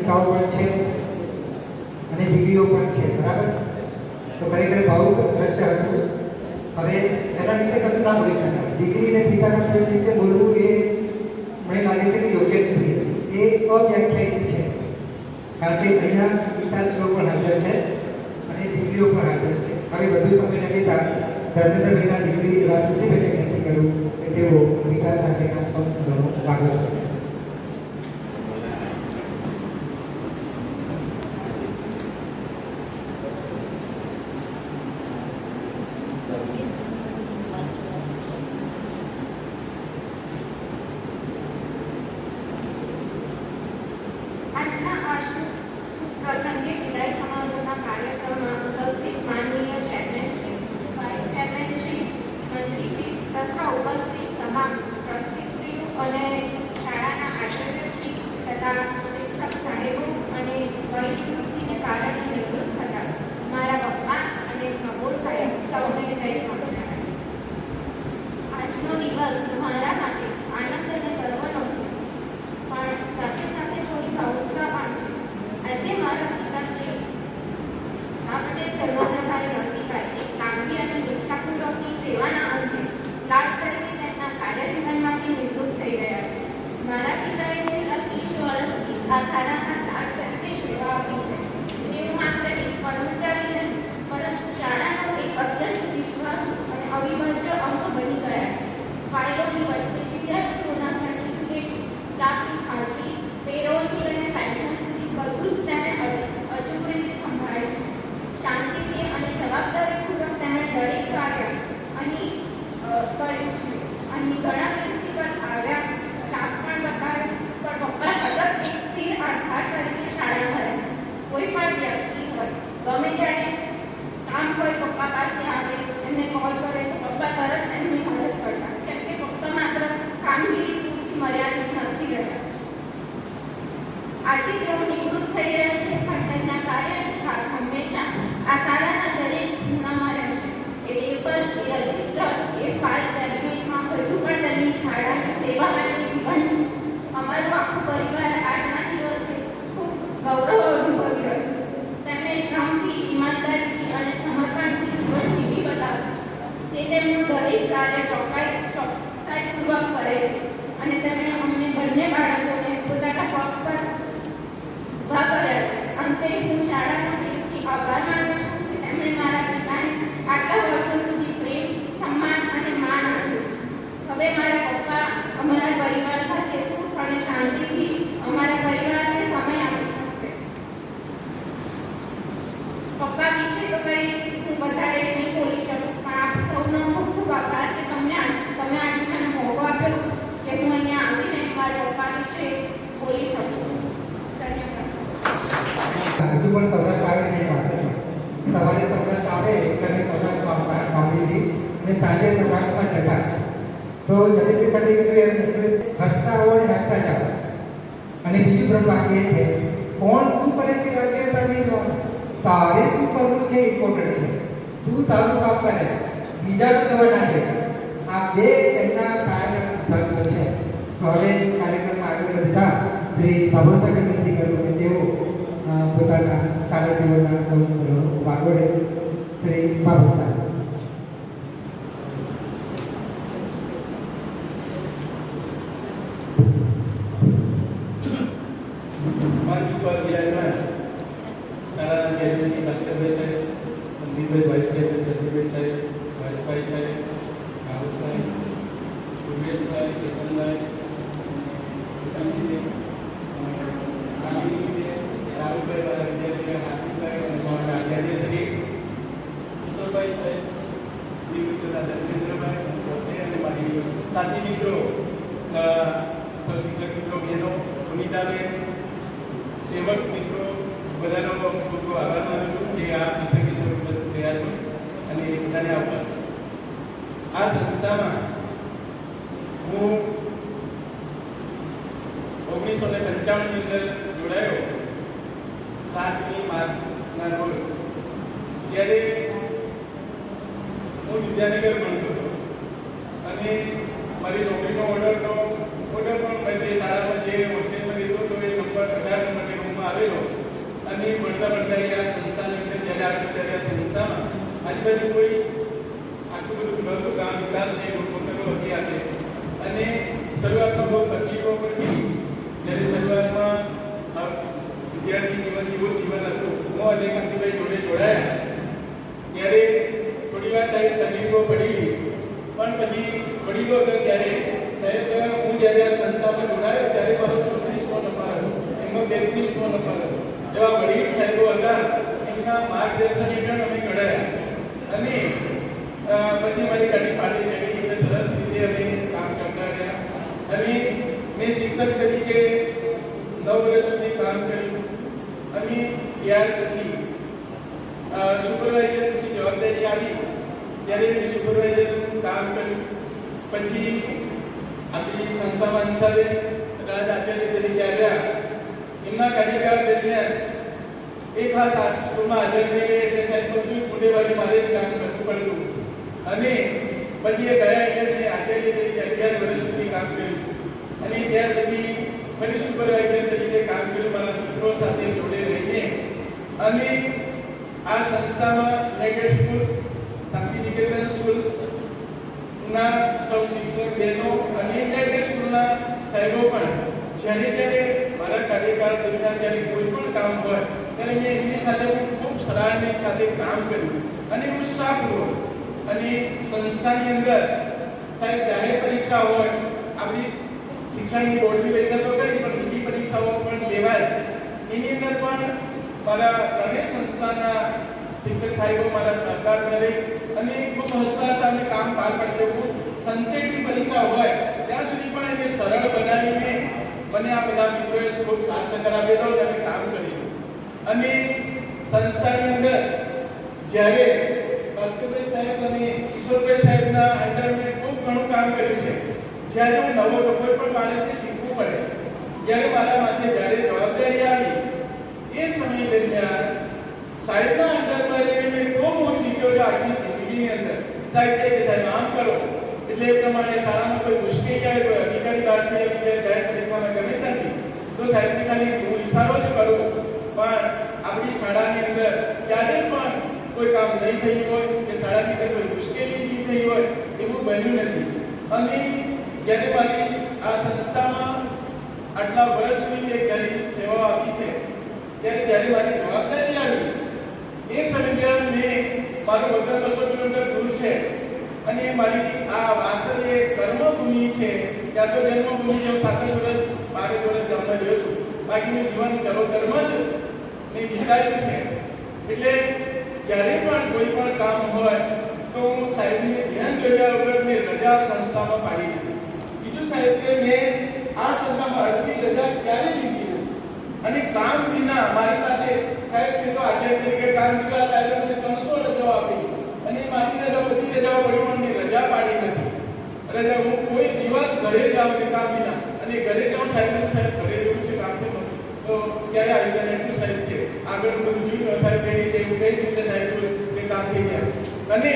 પિતાઓ પણ છે અને દીકરીઓ પણ છે, બરાબર? તો ખરેખર ભાવુક દ્રશ્ય હતું. હવે એના વિશે કશું ના બોલી શકાય. દીકરીને પિતાના પ્રેમ વિશે બોલવું એ મને લાગે છે કે યોગ્ય નથી, એ અવ્યાખ્યાયિત છે. કારણ કે અહીંયા પિતાશ્રીઓ પણ હાજર છે અને દીકરીઓ પણ હાજર છે. હવે વધુ સમયને લીધા ધર્મેન્દ્રભાઈના દીકરી એવા સુધીભાઈને વિનંતી કરું કે તેઓ વિકાસ સાથેના સંબંધોનો ભાગ હશે. આજના આ શુભ પ્રસંગે વિદાય સમારોહના કાર્યક્રમમાં ઉપસ્થિત માનનીય ચેરમેનશ્રી, વાઇસ ચેરમેનશ્રી, મંત્રીશ્રી તથા ઉપસ્થિત તમામ ટ્રસ્ટીશ્રીઓ અને શાળા અંતે મારા પપ્પા અમારા પરિવાર સાથે સુખ અને શાંતિથી અમારા પરિવારને સમય આપી શકશે. પપ્પા વિશે તો કંઈ હું વધારે નહીં બોલી શકું, પણ આપ સૌનો ખૂબ ખૂબ આભાર કે તમે આજે મને મોકો આપ્યો કે હું અહીંયા આવીને મારા પપ્પા વિશે બોલી શકું. ધન્યવાદ. હજુ પણ સૌરાષ્ટ્ર આવે છે એ વાસણમાં. સવારે સૌરાષ્ટ્ર આવે એટલે સૌરાષ્ટ્રમાં કામગીરી અને સાંજે સૌરાષ્ટ્રમાં જતા. તો જગદીશ સાહેબે કીધું એમ હસતા આવો અને હસતા જાઓ. અને બીજું પણ વાક્ય છે, કોણ શું કરે છે રાજ્ય તારે જોવાનું, તારે શું કરવું છે ઇમ્પોર્ટન્ટ છે. તું તારું કામ કરે, બીજાનું જોવા ના જઈશ. આ બે એમના કાયમના સિદ્ધાંતો છે. તો હવે કાર્યક્રમમાં આગળ વધતા શ્રી બાબુલ સાહેબ વિનંતી કરું કે તેઓ પોતાના સારા જીવનના સૌથી વાગોડે શ્રી બાબુ સાહેબ. મંચ ઉપર બિરાજમાન શાળાના ચેરમેન ભાસ્કરભાઈ સાહેબ, સંદીપભાઈ વાઇસ ચેરમેન જગદીશભાઈ સાહેબ, હર્ષભાઈ સાહેબ, રાહુલભાઈ, સુરેશભાઈ, કેતનભાઈ, રાહુલભાઈ મારા વિદ્યાર્થી હાર્દિકભાઈ અને મારા આચાર્ય શ્રી કિશોરભાઈ સાહેબ, નિવૃત્તના ધર્મેન્દ્રભાઈ પોતે અને મારી સાથી મિત્રો, સૌ શિક્ષક મિત્રો, બહેનો, સુનિતાબેન, સેવક મિત્રો, બધાનો ખૂબ ખૂબ આભાર માનું છું કે આ વિષયની સાથે ઉપસ્થિત રહ્યા છો અને બધાને આભાર. આ સંસ્થામાં હું 1995 ની અંદર જોડાયો 7મી માર્ચના રોજ. ત્યારે હું વિદ્યાનગર ભણતો હતો અને મારી નોકરીનો ઓર્ડર પણ મેં જે શાળામાં જે હોસ્ટેલમાં લીધો તો એ નંબર 18 નંબરની રૂમમાં આવેલો અને ભણતા આ સંસ્થાની અંદર જ્યારે આવ્યો ત્યારે આ સંસ્થામાં આજુબાજુ કોઈ આટલું બધું નહોતું કામ, વિકાસ થઈ પોતાનો હતી આપે અને શરૂઆતમાં બહુ તકલીફો પડી. જ્યારે શરૂઆતમાં વિદ્યાર્થી જીવન જેવું જીવન હતું, હું અને કાંતિભાઈ જોડે જોડાયા ત્યારે થોડી વાર તકલીફો પડી ગઈ, પણ પછી પડી ગયો હતો ત્યારે સાહેબ હું જ્યારે આ સંસ્થામાં જોડાયો ત્યારે મારો 34મો નંબર હતો, એમનો 33મો નંબર હતો. એવા વડીલ સાહેબો હતા, એમના માર્ગદર્શન હેઠળ અમે ઘડાયા અને પછી મારી ગાડી ફાટી ચડી એટલે સરસ રીતે અમે કામ કરતા રહ્યા અને મેં શિક્ષક તરીકે 9 વર્ષ સુધી કામ કર્યું અને ત્યાર પછી સુપરવાઇઝરની જવાબદારી આવી ત્યારે મેં સુપરવાઇઝરનું કામ કર્યું. પછી આપણી સંસ્થામાં અંશાબેન રાજ આચાર્ય તરીકે આવ્યા. એમના કાર્યકાળ દરમિયાન એક ખાસ સ્કૂલમાં હાજર થઈ ગયા એટલે સાહેબ બધું મોટે ભાગે મારે જ કામ કરવું પડતું અને પછી એ ગયા એટલે મેં આચાર્ય તરીકે 11 વર્ષ સુધી કામ કર્યું અને ત્યાર પછી ફરી સુપરવાઇઝર તરીકે કામ કર્યું મારા મિત્રો સાથે જોડે રહીને. અને આ સંસ્થામાં યુનાઇટેડ સ્કૂલ, શાંતિ નિકેતન સ્કૂલ ના સૌ શિક્ષક બહેનો અને યુનાઇટેડ સ્કૂલના સાહેબો પણ જ્યારે ત્યારે મારા કાર્યકાળ દરમિયાન જ્યારે કોઈ પણ કામ હોય ત્યારે મેં એમની સાથે ખૂબ સરાહની સાથે કામ કર્યું અને ઉત્સાહપૂર્વક. અને સંસ્થાની અંદર સાહેબ જાહેર પરીક્ષા હોય, આપણી શિક્ષણની બોર્ડની પરીક્ષા તો કરી પણ બીજી પરીક્ષાઓ પણ લેવાય, એની અંદર પણ મારા ગણેશ સંસ્થાના શિક્ષક સાહેબો મારા સહકાર કરે અને ખૂબ હસતા સામે કામ પાર પાડી દેવું. સંસેટની પરીક્ષા હોય ત્યાં સુધી પણ એને સરળ બનાવીને મને આ બધા મિત્રોએ ખૂબ સાથ સહકાર આપેલો અને કામ કર્યું. અને સંસ્થાની અંદર જ્યારે ભાસ્કરભાઈ સાહેબ અને કિશોરભાઈ સાહેબના અંડર મેં ખૂબ ઘણું કામ કર્યું છે. જ્યારે હું નવો તો કોઈ પણ બાળકને શીખવું પડે, જ્યારે મારા માથે જ્યારે જવાબદારી આવી એ સમય દરમિયાન સાહેબના અંડરમાં રહીને મેં ખૂબ શીખ્યો છે આખી જિંદગીની અંદર. સાહેબ કહે કે સાહેબ આમ કરો એટલે એ પ્રમાણે શાળામાં કોઈ મુશ્કેલી આવે, કોઈ અધિકારી બહારથી આવી જાય જાહેર પરીક્ષામાં ગમે ત્યાંથી તો સાહેબને ખાલી હું ઈશારો જ કરું, પણ આપણી શાળાની અંદર ક્યારેય પણ કોઈ કામ નહીં થયું હોય કે શાળાની અંદર કોઈ મુશ્કેલી નહીં થઈ હોય એવું બન્યું નથી. અને જ્યારે મારી આ સંસ્થામાં આટલા વર્ષ સુધી મેં ઘણી સેવાઓ આપી છે ત્યારે જ્યારે મારી જવાબદારી આવી એ સમય દરમિયાન મેં મારું વતન 200 કિલોમીટર દૂર છે અને મારી આ વાસદ એ કર્મભૂમિ છે. ત્યાં તો જન્મભૂમિ જેવું 7 વર્ષ 12 વર્ષ ગામમાં રહ્યો છું. બાકીનું જીવન ચલોતરમાં જ મેં વિતાવ્યું છે. એટલે જ્યારે પણ કોઈ પણ કામ હોય તો હું સાહેબને ધ્યાન કર્યા વગર મેં રજા સંસ્થામાં પાડી દીધી. બીજું સાહેબ કે મેં આ સંસ્થામાં અડધી રજા ક્યારે લીધી નથી. અને કામ વિના મારી પાસે સાહેબ કે તો આચાર્ય તરીકે કામ કર્યા સાહેબે મને 300 રજાઓ આપી અને મારી રજા બધી રજાઓ પડી પણ મેં રજા પાડી નથી. રજા હું કોઈ દિવસ ઘરે જાઉં કે કામ વિના અને ઘરે જાઉં સાહેબ ઘરે જવું છે કામ છે તો ક્યારે આવી જાય એટલું સાહેબ છે આગળ બધું જોયું સાહેબ રેડી છે એવું કઈ રીતે સાહેબ તે કામ થઈ જાય અને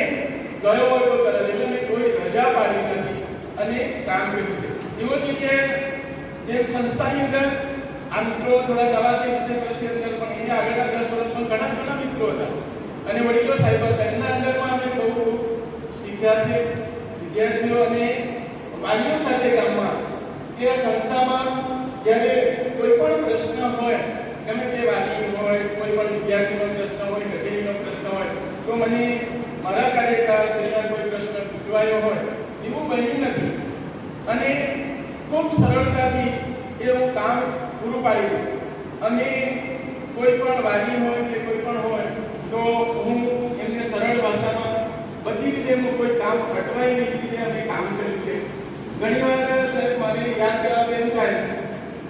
ગયો હોય તો કરે એટલે મેં કોઈ રજા પાડી નથી અને કામ કર્યું છે. એવો જ રીતે જેમ સંસ્થાની અંદર આ મિત્રો થોડા નવા છે વિષય વર્ષની અંદર પણ એની આગળના 10 વર્ષ પણ ઘણા મિત્રો હતા અને વડીલો સાહેબ હતા. એમના અંદરમાં અમે બહુ શીખ્યા છે વિદ્યાર્થીઓ અને વાલીઓ સાથે ગામમાં કે આ સંસ્થામાં જ્યારે કોઈ પણ પ્રશ્ન હોય ગમે તે વાલી હોય કોઈ પણ વિદ્યાર્થીનો પ્રશ્ન હોય કચેરીનો પ્રશ્ન હોય તો મને મારા કાર્યકાળ દરમિયાન કોઈ પ્રશ્ન પૂછવાયો હોય એવું બન્યું નથી અને ખૂબ સરળતાથી એ હું કામ પૂરું પાડી દઉં અને કોઈ પણ વાલી હોય કે કોઈ પણ હોય તો હું એમને સરળ ભાષામાં બધી રીતે એમનું કોઈ કામ અટવાય એવી રીતે અમે કામ કર્યું છે. ઘણીવાર સાહેબ મારે યાદ કરાવે એમ થાય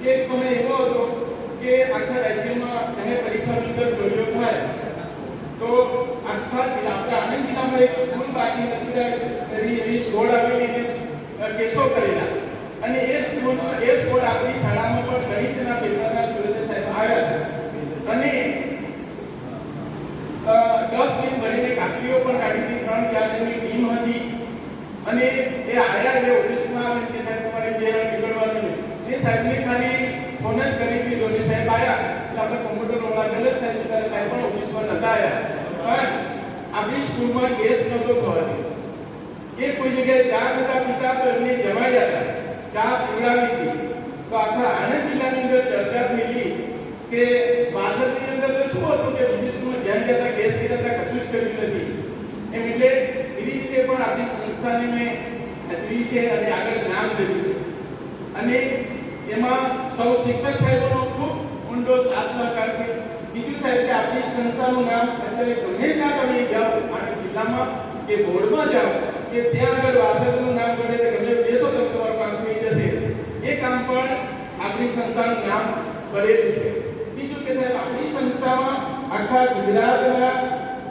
કે એક સમય એવો હતો કે આખા રાજ્યમાં અને પરીક્ષાની અંદર ચોરીઓ થાય તો આખા આપણા આણંદ જિલ્લામાં એક સ્કૂલ બાકી નથી રહી એવી સ્કોડ આવેલી કેસો કરેલા અને એ સ્કોડ આપણી શાળામાં પણ ગણિતના પેપરના દિવસે સાહેબ આવ્યા અને 10 દિન ભરીને કાપીઓ પણ કાઢી હતી. 3-4 જણની ટીમ હતી અને એ આયા એટલે ઓફિસમાં આવે કે સાહેબ તમારે જે નીકળવાનું એ સાહેબને ખાલી ફોન જ કરી દીધો અને સાહેબ આવ્યા એટલે આપણે કોમ્પ્યુટર વાળા સાહેબ પણ ઓફિસમાં નતા આવ્યા પણ આપણી સ્કૂલમાં કેસ નહોતો થવાનો. એ કોઈ જગ્યાએ ચા નતા પીતા તો એમને જમાડ્યા હતા, ચા પીવડાવી હતી. તો આખા આણંદ જિલ્લાની અંદર ચર્ચા થયેલી કે બાસઠની અંદર તો શું હતું કે બીજી સ્કૂલમાં ધ્યાન દેતા કેસ દેતા કશું જ કર્યું નથી એમ. એટલે એવી રીતે પણ આપણી સંસ્થાને મેં સાચવી છે અને આગળ નામ કર્યું છે અને એમાં સૌ શિક્ષક સાહેબોનો ખૂબ ઊંડો સાથ સહકાર છે. બીજું સાહેબ કે આપણી સંસ્થાનું નામ અત્યારે ગમે ત્યાં તમે જાઓ આણંદ જિલ્લામાં કે બોર્ડમાં જાઓ કે ત્યાં આગળ વાસદનું નામ ગમે તે ગમે બેસો તો તમારું કામ થઈ જશે. એ કામ પણ આપણી સંસ્થાનું નામ કરેલું છે. બીજું કે સાહેબ આપણી સંસ્થામાં આખા ગુજરાતના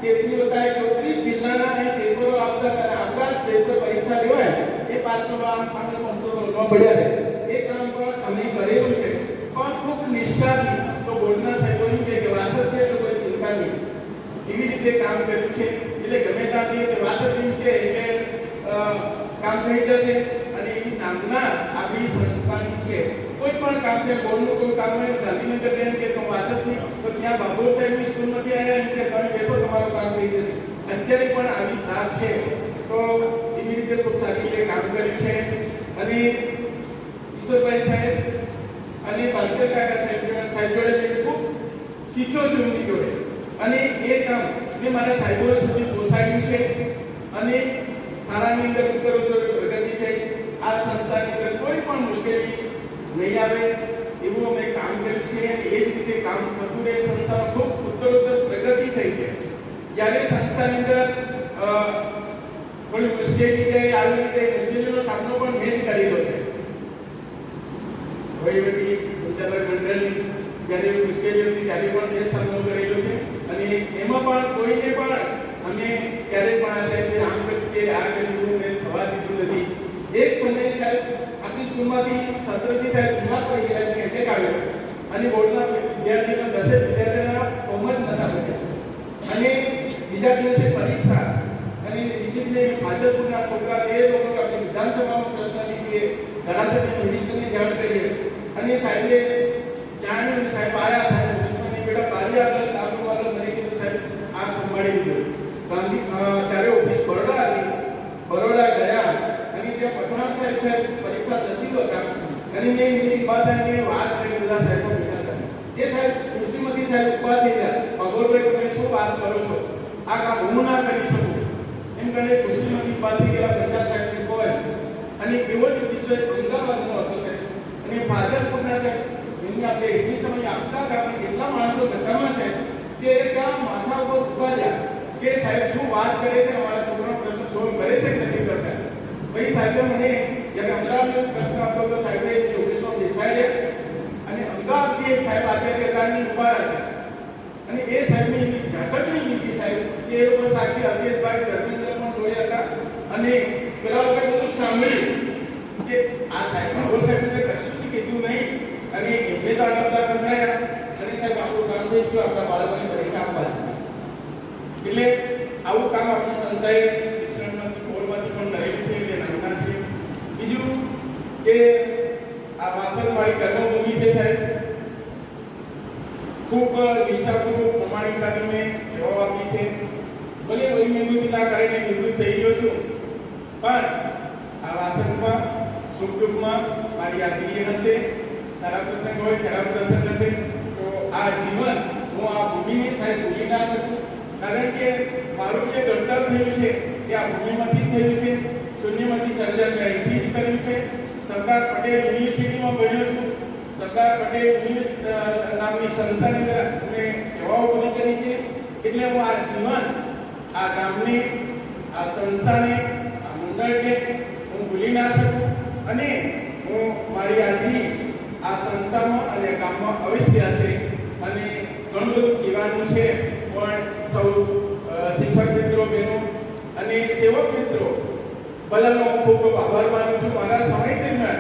33 જિલ્લાના એ પેપરો આપતા આપણા પેપર પરીક્ષા લેવાય એ પાછો આ સામે પહોંચવા પડ્યા છે. એ કામ પણ અમે કરેલું છે પણ ખૂબ નિષ્ઠાથી. તો બોર્ડના સાહેબોની કે વાસદ છે તો કોઈ ચિંતા નહીં એવી રીતે કામ કર્યું છે. એટલે ગમે ત્યાંથી વાસદ કે એટલે કામ થઈ જશે અને એવી નામના આપણી સંસ્થાની છે. કોઈ પણ કામ છે બોર્ડનું કોઈ કામ હોય ગાંધીનગર બેન કે તો વાસદની તો ત્યાં બાબુ સાહેબની સ્કૂલમાંથી આવ્યા કે તમે બેસો તમારું કામ થઈ જશે. અત્યારે પણ આવી સાથ છે તો એવી રીતે ખૂબ સારી રીતે કામ કર્યું છે. અને કિશોરભાઈ સાહેબ અને ભાસ્કર કાકા સાહેબ જોડે મેં ખૂબ શીખ્યો છું એમની જોડે અને એ કામ મેં મારા સાહેબો સુધી પહોંચાડ્યું છે અને શાળાની અંદર ઉત્તરોત્તર પ્રગતિ થઈ. આ સંસ્થાની અંદર કોઈ પણ મુશ્કેલી નહીં આવે એવું અમે કામ કર્યું છે અને એ જ રીતે કામ થતું રહે. સંસ્થામાં ખૂબ ઉત્તરોત્તર પ્રગતિ થઈ છે. જ્યારે સંસ્થાની અંદર કોઈ મુશ્કેલી જાય આવી રીતે મુશ્કેલીનો સામનો પણ મેં જ કરેલો છે. વહીવટી સંચાલક મંડળની જ્યારે મુશ્કેલી હતી ત્યારે પણ એ સામનો કરેલો છે અને એમાં પણ કોઈને પણ અમે ક્યારેય પણ આ સાહેબને આમ કર્યું કે આ કર્યું મેં થવા દીધું નથી. એક સમયે સાહેબ આપણી સ્કૂલમાંથી સત્રજી સાહેબ બીમાર પડી ગયા કે એટેક આવ્યો અને બોર્ડના વિદ્યાર્થીઓના 10 વિદ્યાર્થીઓના ફોર્મ જ નતા બન્યા અને બીજા દિવસે પરીક્ષા અને ડિસિપ્લિન હાજરપુરના છોકરા 13 લોકો આપણી વિધાનસભામાં પ્રશ્ન લીધે ધારાસભ્ય મિનિસ્ટરને જાણ કરીએ અને સાહેબે જાણ્યું સાહેબ આવ્યા સાહેબ ઓફિસમાં બેટા પાડી આગળ આપણું વાળો મને કીધું સાહેબ આ સંભાળી લીધું. ત્યારે ઓફિસ બરોડા હતી. બરોડા ગયા અને ત્યાં પટવાણ સાહેબ પરીક્ષા જતી હતા અને મેં એની પાસે વાત કરી બધા સાહેબો ભેગા કરી. એ સાહેબ ખુરશીમાંથી સાહેબ ઉભા થઈ ગયા. ભગોરભાઈ તમે શું વાત કરો છો? આ કામ હું ના કરી શકું. એમ કરીને કૃષિમાંથી પાછી ગયેલા પ્રજા સાહેબને હોય અને એવો જ વિષય અમદાવાદનો હતો સાહેબ અને ફાજલપુરના સાહેબ એમની આપણે એટલી સમય આપતા હતા પણ એટલા માણસો ઘટામાં છે કે ત્યાં માથા ઉપર ઉભા રહ્યા કે સાહેબ શું વાત કરે છે અમારા છોકરાનો પ્રશ્ન સોલ્વ કરે છે કે નથી કરતા. ભાઈ સાહેબે મને જ્યારે અમદાવાદનો પ્રશ્ન હતો તો સાહેબે ઓફિસમાં બેસાડ્યા અને અમદાવાદથી એક સાહેબ આચાર્યની ઉભા હતા અને એ સાહેબની એવી ઝાકટની નીતિ સાહેબ કે એ લોકો સાક્ષી અલ્કેશભાઈ ધર્મેન્દ્ર પણ જોડ્યા હતા અને પેલા લોકોએ બધું સાંભળ્યું કે આ સાહેબ ભાવર સાહેબને કશું જ કીધું નહીં અને એમને તો આગળ કરાયા અને સાહેબ આપણું કામ થઈ ગયું આપણા બાળકોને પરીક્ષા આપવાની. એટલે આવું કામ આપણી સંસ્થાએ શિક્ષણમાંથી બોર્ડમાંથી પણ કરેલું છે એટલે નાના છે. બીજું કે આ પાછળ મારી કર્મભૂમિ છે સાહેબ, ખૂબ નિષ્ઠાપૂર્વક પ્રમાણિકતાથી મેં સેવાઓ આપી છે. ભલે વય નિવૃત્તિના કારણે નિવૃત્ત થઈ ગયો છું પણ આ વાસણમાં સુખ દુઃખમાં મારી હાજરી હશે. સારા પ્રસંગ હોય ખરાબ પ્રસંગ હશે તો આ જીવન હું આ ભૂમિને સાહેબ ભૂલી ના શકું કારણ કે મારું જે ઘડતર થયું છે તે આ ભૂમિમાંથી જ થયું છે. શૂન્યમાંથી સર્જન મેં અહીંથી જ કર્યું છે. સરદાર પટેલ યુનિવર્સિટીમાં ભણ્યો છું. સરદાર પટેલ નામની સંસ્થાની અંદર મેં સેવાઓ પૂરી કરી છે. એટલે હું આ જીવન આ ગામને આ સંસ્થાને આ મંડળને હું ભૂલી ના શકું અને હું મારી હાજરી આ સંસ્થામાં અને ગામમાં અવશ્ય છે. અને ઘણું બધું કહેવાનું છે પણ સૌ શિક્ષક મિત્રો બહેનો અને સેવક મિત્રો બધાનો હું ખૂબ ખૂબ આભાર માનું છું. મારા સમય દરમિયાન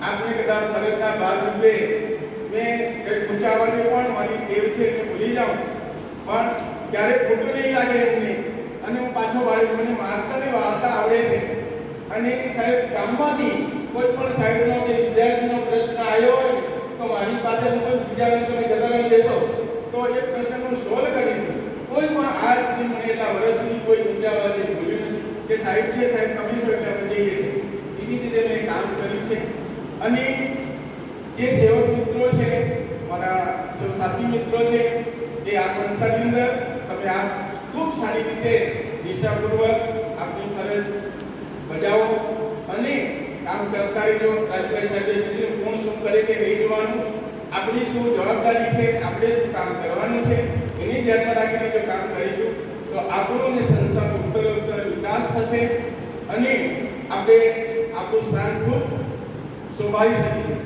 આપને કદાચ ફરજના ભાગરૂપે મેં કંઈક પૂછાવાની પણ મારી ટેવ છે એટલે ભૂલી જાઉં પણ ક્યારેક ખોટું નહીં લાગે એમને અને હું પાછો વાળી મને માર્ચને વાળતા આવડે છે. અને સાહેબ ગામમાંથી કોઈ પણ સાહેબનો કે વિદ્યાર્થીનો પ્રશ્ન આવ્યો હોય તો મારી પાસે કોઈ બીજા વેળે તમે જતા રહી દેશો તો એ પ્રશ્નનું સોલ્વ કરી દઉં. કોઈ પણ આજ સુધી મને એટલા વર્ષ સુધી કોઈ ઊંચા અવાજે બોલ્યું નથી કે સાહેબ છે સાહેબ તમે છો એટલે અમે જઈએ છીએ. એવી રીતે મેં કામ કર્યું છે. અને જે સેવક મિત્રો છે મારા સાથી મિત્રો છે એ આ સંસ્થાની અંદર તમે આ ખૂબ સારી રીતે નિષ્ઠાપૂર્વક આપની ફરજ બજાવો અને કામ કરતા રહેજો. રાજભાઈ સાહેબે કીધું કોણ શું કરે છે નહીં જોવાનું, આપણી શું જવાબદારી છે, આપણે શું કામ કરવાનું છે એને ધ્યાનમાં રાખીને જો કામ કરીશું તો આપણો ને સંસ્થાનો ઉત્તરોત્તર વિકાસ થશે અને આપણે આપણું સ્થાન ખૂબ શોભાવી શકીએ.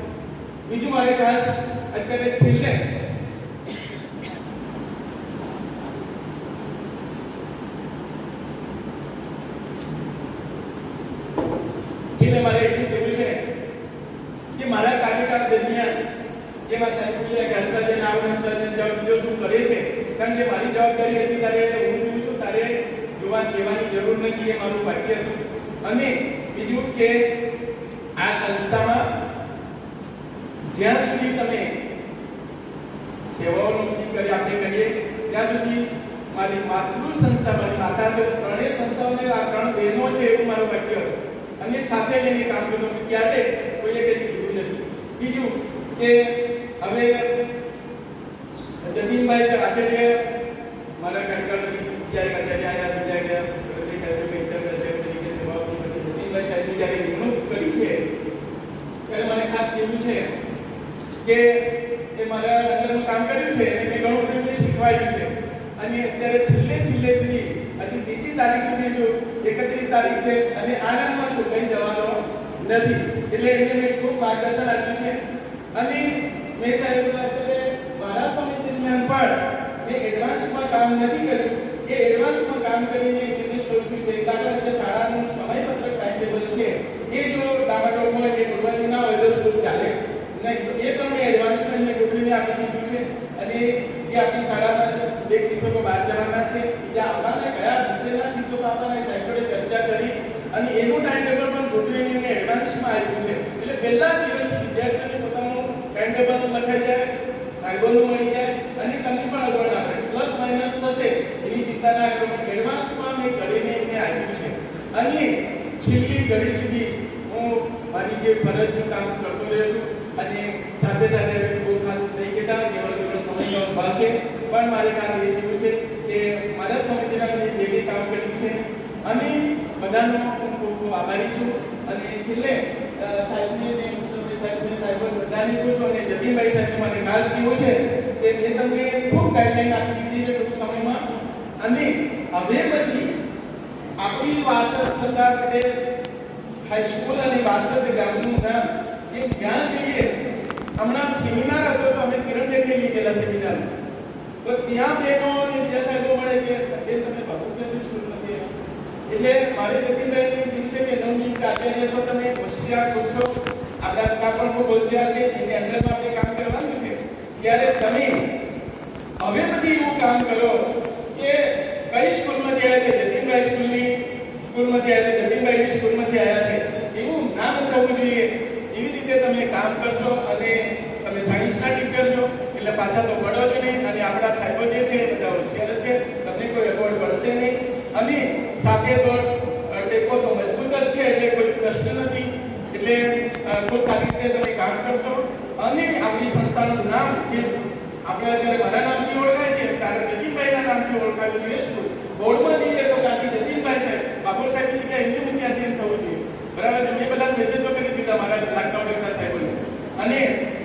બીજું મારે ખાસ અત્યારે છેલ્લે મારે એટલું કહેવું છે કે મારા કાર્યકાળ દરમિયાન જેમાં સાહેબ બોલ્યા કે અષ્ટાધ્યાય આવરણ અષ્ટાધ્યાય જવાબ બીજો શું કરે છે કારણ કે મારી જવાબદારી હતી ત્યારે હું જોઉં છું તારે જોવા કહેવાની જરૂર નથી એ મારું ભાગ્ય હતું. અને બીજું કે આ સંસ્થામાં જ્યાં સુધી તમે સેવાઓનો કરી આપણે કરીએ ત્યાં સુધી મારી માતૃ સંસ્થા મારી માતા છે ત્રણેય સંસ્થાઓને આ ત્રણ બહેનો છે એવું મારું ભાગ્ય હતું અને સાથે લઈને કામ કર્યું કે ક્યારે કોઈએ કંઈ કીધું નથી. બીજું કે હવે જતીનભાઈ છે આચાર્ય મારા કાર્યકાળની બીજા એક આચાર્ય આવ્યા બીજા ગયા પ્રદેશ સાહેબ તરીકે સેવાઓ પછી જતીનભાઈ સાહેબની જ્યારે નિમણૂક કરી છે ત્યારે મને ખાસ કહેવું છે કે એ મારા અંદરનું કામ કર્યું છે અને મેં ઘણું બધું શીખવાડ્યું છે. અને અત્યારે છેલ્લે સુધી હજી ત્રીજી તારીખ સુધી છું 31 તારીખ છે અને આનંદમાં છું કઈ જવાનો નથી એટલે એને મેં ખૂબ માર્ગદર્શન આપ્યું છે. અને મેં સાહેબ અત્યારે મારા સમય દરમિયાન પણ મેં એડવાન્સમાં કામ નથી કર્યું એ એડવાન્સમાં કામ કરીને એને શોધ્યું છે. દાખલા તરીકે શાળાનું સમયપત્રક ટાઈમ ટેબલ છે એ જો ડામાડોળ હોય કે ગોઠવણી ના હોય તો સ્કૂલ ચાલે નહીં તો એ પણ મેં એડવાન્સમાં મેં ગોઠવીને આપી દીધું છે. અને જે આપણી શાળામાં એક શિક્ષકો બહાર જવાના છે બીજા આવવાના કયા વિષયના શિક્ષકો આવવાના સાહેબ જોડે ચર્ચા કરી અને એનું ટાઈમ ટેબલ પણ ગોઠવીને મેં એડવાન્સમાં આપ્યું છે. એટલે પહેલા દિવસથી વિદ્યાર્થીઓને પોતાનું ટાઈમ ટેબલ લખાઈ જાય, સાહેબોનું મળી જાય અને તમને પણ અગવડ ના પડે. પ્લસ માઇનસ થશે એની ચિંતા ના કરો પણ એડવાન્સમાં મેં કરીને એમને આપ્યું છે. અને છેલ્લી ઘડી સુધી હું મારી જે ફરજનું કામ કરતો રહ્યો છું અને સાથે સાથે બહુ ખાસ નહીં કહેતા કેવળ સમયનો અભાવ છે પણ મારે ખાસ એ કહેવું છે કે મારા સમયથી મેં જે કામ કર્યું છે અને બધાનો હું ખૂબ ખૂબ આભારી છું. અને છેલ્લે સાહેબને ને સાહેબ બધાની પૂછો અને જતીનભાઈ સાહેબને માટે ખાસ કહેવું છે કે મેં તમને ખૂબ ગાઈડલાઈન આપી દીધી છે ટૂંક સમયમાં. અને હવે પછી આપણી વાસદ સરદાર પટેલ હાઈસ્કૂલ અને વાસદ ગામનું નામ જે જ્યાં જઈએ, હમણાં સેમિનાર હતો તો અમે કિરણબેનને લીધેલા સેમિનાર, તો ત્યાં બહેનો અને બીજા સાહેબો મળે કે બેન તમે બાપુસાહેબની સ્કૂલ નથી આવ્યા. એટલે મારે જતીનભાઈની જેમ છે કે નવનીત આચાર્ય છો, તમે હોશિયાર છો, આપણા પિતા પણ ખૂબ હોશિયાર છે, એની અંદરમાં આપણે કામ કરવાનું છે. ત્યારે તમે હવે પછી એવું કામ કરો કે કઈ સ્કૂલમાંથી આવ્યા છે, જતીનભાઈ સ્કૂલમાંથી આવ્યા છે, જતીનભાઈની સ્કૂલમાંથી આવ્યા છે એવું નામ થવું જોઈએ. એવી રીતે તમે કામ કરશો અને તમે સાયન્સના ટીચર છો એટલે પાછા તો પડો જ નહીં. અને આપણા સાહેબો જે છે બધા હોશિયાર છે, તમને કોઈ અગવડ પડશે નહીં. અને સાથે તો ટેકો તો મજબૂત જ છે એટલે કોઈ પ્રશ્ન નથી. એટલે ખૂબ સારી રીતે તમે કામ કરશો. અને આપણી સંસ્થાનું નામ જે આપણે અત્યારે મારા નામથી ઓળખાય છે ત્યારે જતીનભાઈના નામથી ઓળખાયું જોઈએ. સ્કૂલ બોર્ડમાં જઈએ તો કાકી જતીનભાઈ સાહેબ, બાબુલ સાહેબની જગ્યાએ હિન્દી મૂક્યા છે એમ થવું જોઈએ. બરાબર છે. મેં બધા મેસેજો કરી દીધા મારા લાગતા ઓળખતા સાહેબોને, અને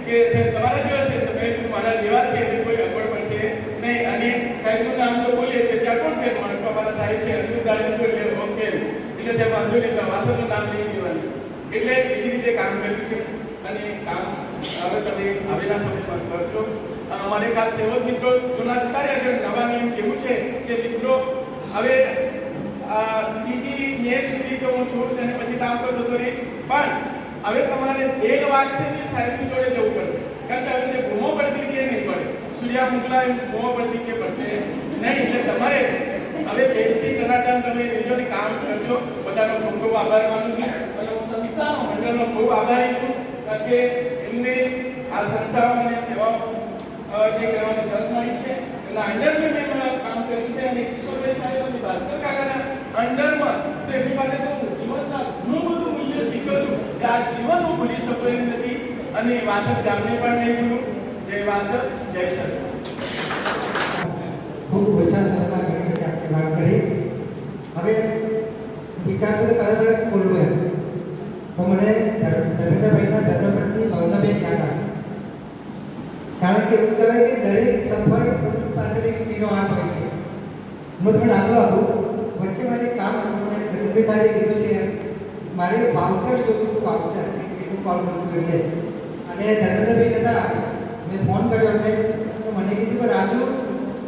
કે તમારા જેવા છે તો મેં મારા જેવા છે એટલે કોઈ અગવડ પડશે નહીં. અને સાહેબનું નામ તો બોલીએ કે ત્યાં કોણ છે, મારા સાહેબ છે અર્જુન દાડે બોલીએ ઓકે એટલે સાહેબ વાંધો નહીં, વાસણનું નામ નહીં દેવાનું. એટલે એવી રીતે કામ કર્યું છે. અને કામ હવે તમે આવેલા સમયમાં કરજો. અમારે ખાસ સેવક મિત્રો જૂના જતા રહ્યા છે, નવાને એમ કેવું છે કે મિત્રો હવે બીજી મે સુધી તો હું છું અને પછી કામ કરતો તો રહીશ, પણ હવે તમારે બેલ વાગશે ને સાહેબની જોડે જવું પડશે. કારણ કે હવે જે ભૂમો પડતી હતી એ નહીં પડે, સૂર્યા મોકલા ભૂમો પડતી તે પડશે નહીં. એટલે તમારે હવે બેલથી ટનાટન તમે રેજો ને કામ કરજો. બધાનો ખૂબ ખૂબ આભાર માનું છું. અને હું સંસ્થાનો મંડળનો ખૂબ આભારી છું, કારણ કે એમને આ સંસ્થાઓ અને સેવાઓ જે કરવાની તક મળી છે એના અંડરમાં મેં કામ કર્યું છે. અને કિશોરભાઈ સાહેબ અને ભાસ્કર કાકાના અંડરમાં તો એમની પાસે તો જીવનના ઘણું બધું મૂલ્ય શીખ્યું કે આ જીવન હું ભૂલી શકું એમ નથી. અને વાસદ ગામને પણ નહીં ભૂલું. જય વાસદ, જય સરદાર. ખૂબ ઓછા સમયમાં ઘણી બધી આપણે વાત કરી. હવે વિચારતો તો કયો કયો બોલવું એમ, તો મને ધર્મેન્દ્રભાઈના ધર્મપત્ની ભાવનાબેન યાદ આવી. કારણ કે એવું કહેવાય કે દરેક સફળ પુરુષ પાછળ એક સ્ત્રીનો હાથ હોય છે. હું તમને દાખલો આપું. વચ્ચે મારે કામ હતું, મને જતીનભાઈ સાહેબે કીધું છે મારે વાઉચર જોતું હતું, વાઉચર એટલું કોલ નહોતું એટલે. અને ધર્મેન્દ્રભાઈ હતા, મેં ફોન કર્યો એમને, તો મને કીધું કે રાજુ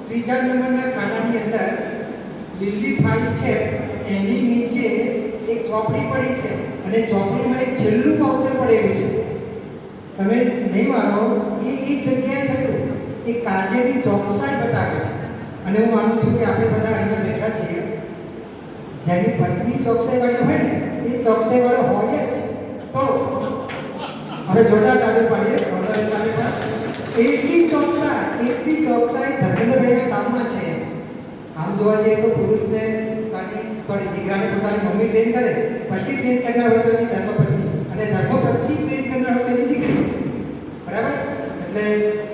3 નંબરના ખાનાની અંદર લીલી ફાઇલ છે, એની નીચે એક ચોપડી પડી છે અને ચોપડીમાં એક છેલ્લું વાઉચર પડેલું છે. તમે નહીં માનો, એ જગ્યાએ છે એ કાર્યની ચોકસાઈ બતાવે છે. અને હું માનું છું કે આપણે બધા અહીંયા બેઠા છીએ, જેની પત્ની ચોકસાઈ વાળી હોય ને એ ચોકસાઈ વાળો હોય જ. તો હવે જોરદાર તાળી પાડીએ. એટલી ચોકસાઈ ધર્મેન્દ્રભાઈના કામમાં છે. આમ જોવા જઈએ તો પુરુષને દીકરાને પોતાની મમ્મી ટ્રેન કરે, પછી ટ્રેન કરનાર હોય તો એની ધર્મપત્ની, અને ધર્મપત્ની ટ્રેન કરનાર હોય તો એની દીકરી. બરાબર? એટલે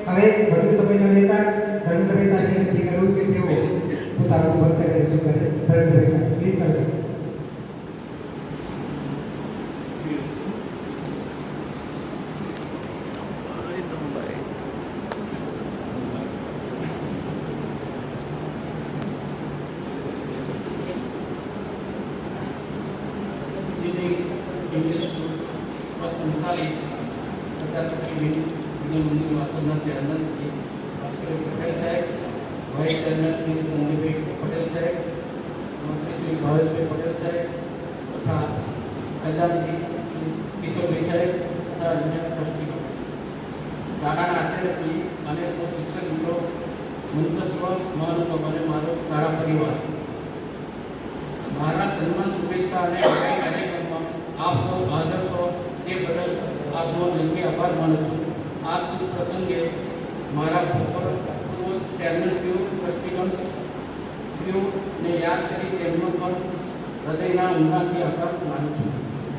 હવે વધુ સમય ન લેતા ધર્મેન્દ્રભાઈ સાહેબને વિનંતી કરું કે તેઓ પોતાનું મંતવ્ય રજૂ કરે. ધર્મેન્દ્રભાઈ સાહેબ પ્લીઝ કરો. સરદાર પટેલ મંદિર વાસદના ચેરમેનથી ભાસ્કરભાઈ પટેલ સાહેબ, વાઇસ ચેરમેનથી મોહનભાઈ પટેલ સાહેબ, મંત્રી શ્રી ભાવેશભાઈ પટેલ સાહેબ તથા ખજાનજી શ્રી કિશોરભાઈ સાહેબ તથા અન્ય ટ્રસ્ટીઓ, શાળાના આચાર્યશ્રી અને સૌ શિક્ષક મિત્રો, મંચસ્વ મહાનુભાવ અને મારો શાળા પરિવાર, મારા સન્માન શુભેચ્છા અને કાર્યક્રમમાં આપ સૌ હાજર છો તે બદલ આપનો દિલથી આભાર માનું છું. આ શુભ પ્રસંગે મારા પૂર્વ ચેરમેન ટ્રસ્ટીગણને યાદ કરી તેમનો પણ હૃદયના ઊંડાણથી આભાર માનું છું.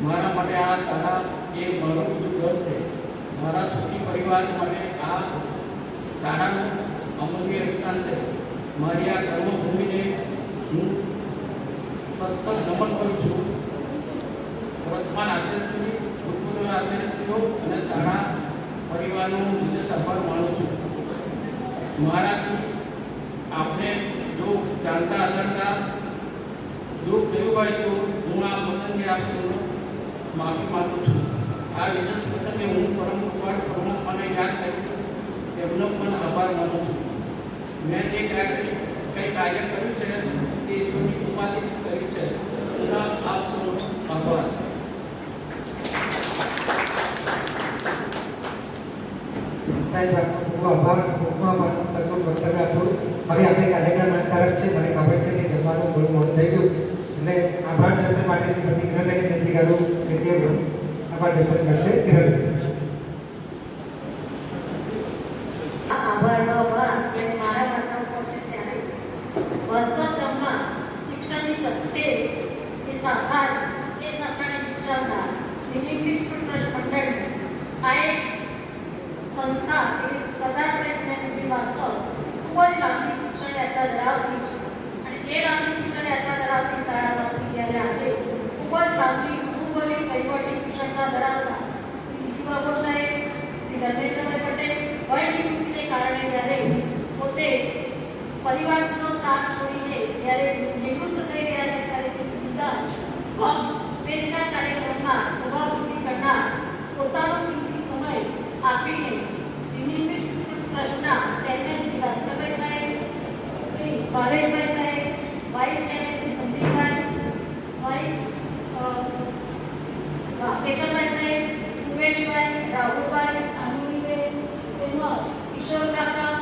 મારા માટે આ શાળા એ મારું બીજું ઘર છે. મારા સુખી પરિવાર માટે આ શાળાનું અમૂલ્ય યોગદાન છે. મારી આ કર્મભૂમિને હું સત્સંગ નમન કરું છું. વર્તમાન આચાર્યશ્રી, ભૂતપૂર્વ આચાર્યશ્રીઓ અને શાળા પરિવારનો વિશેષ આભાર માનું છું. મહારાજની આપને જો જાણતા અજાણતા દુઃખ થયું હોય તો હું આ પ્રસંગે આપનો માફી માંગુ છું. આ વિશેષ પ્રસંગે હું પરમ કૃપાળ પરમાત્માને યાદ કરું છું, તેમનો પણ આભાર માનું છું. મેં જે કંઈ કાર્ય કર્યું છે તે ઈશ્વરની કૃપાથી કર્યું છે. આપનો આભાર. સાહેબ આપનો આભાર. ટૂંકમાં પણ સચોટ વક્તવ્ય આપ્યું. હવે આપણે કાર્યક્રમ અંતરક છે. મને ખબર છે કે જમવાનું ઘણું મોડું થઈ ગયું એટલે આભાર દર્શન માટે શ્રીમતી કિરણબેન વિનંતી કરું કે તે આભાર દર્શન કરશે. કિરણબેન. આભારનો ભાર જે મારા માતા ઉપર છે ત્યારે વર્ષોમાં શિક્ષણની પ્રત્યે જે શાખા છે એ શાખાને વિકસાવનાર ઇંગ્લિશ ટ્રસ્ટ મંડળ આ એક સંસ્થા એ સરદાર પટેલ વારસો ખૂબ જ લાંબી શિક્ષણ યાત્રા ધરાવતી છે અને એ લાંબી શિક્ષણ યાત્રા ધરાવતી શાળામાંથી જ્યારે આજે ખૂબ જ લાંબી સુખભરી વહીવટી કુશળતા ધરાવતા શ્રી વિજયબાબુ સાહેબ, શ્રી ધર્મેન્દ્રભાઈ પટેલ વય નિવૃત્તિને કારણે જ્યારે પોતે પરિવારનો સાથ છોડીને જ્યારે નિવૃત્ત થઈ રહ્યા છે ત્યારે તે પિતા સ્વેચ્છા કાર્યક્રમમાં સભાપતિ કરનાર પોતાનો કિંમતી સમય આપીને ઇંગ્લિશ ટ્રસ્ટના ચેરમેન શ્રી ભાસ્કરભાઈ સાહેબ, શ્રી ભાવેશભાઈ સાહેબ, વાઇસ ચેરમેન શ્રી સંદીપભાઈ, વાઇસ કેતનભાઈ સાહેબ, ઉમેશભાઈ, રાહુલભાઈ, આનંદીબેન તેમજ કિશોર કાકા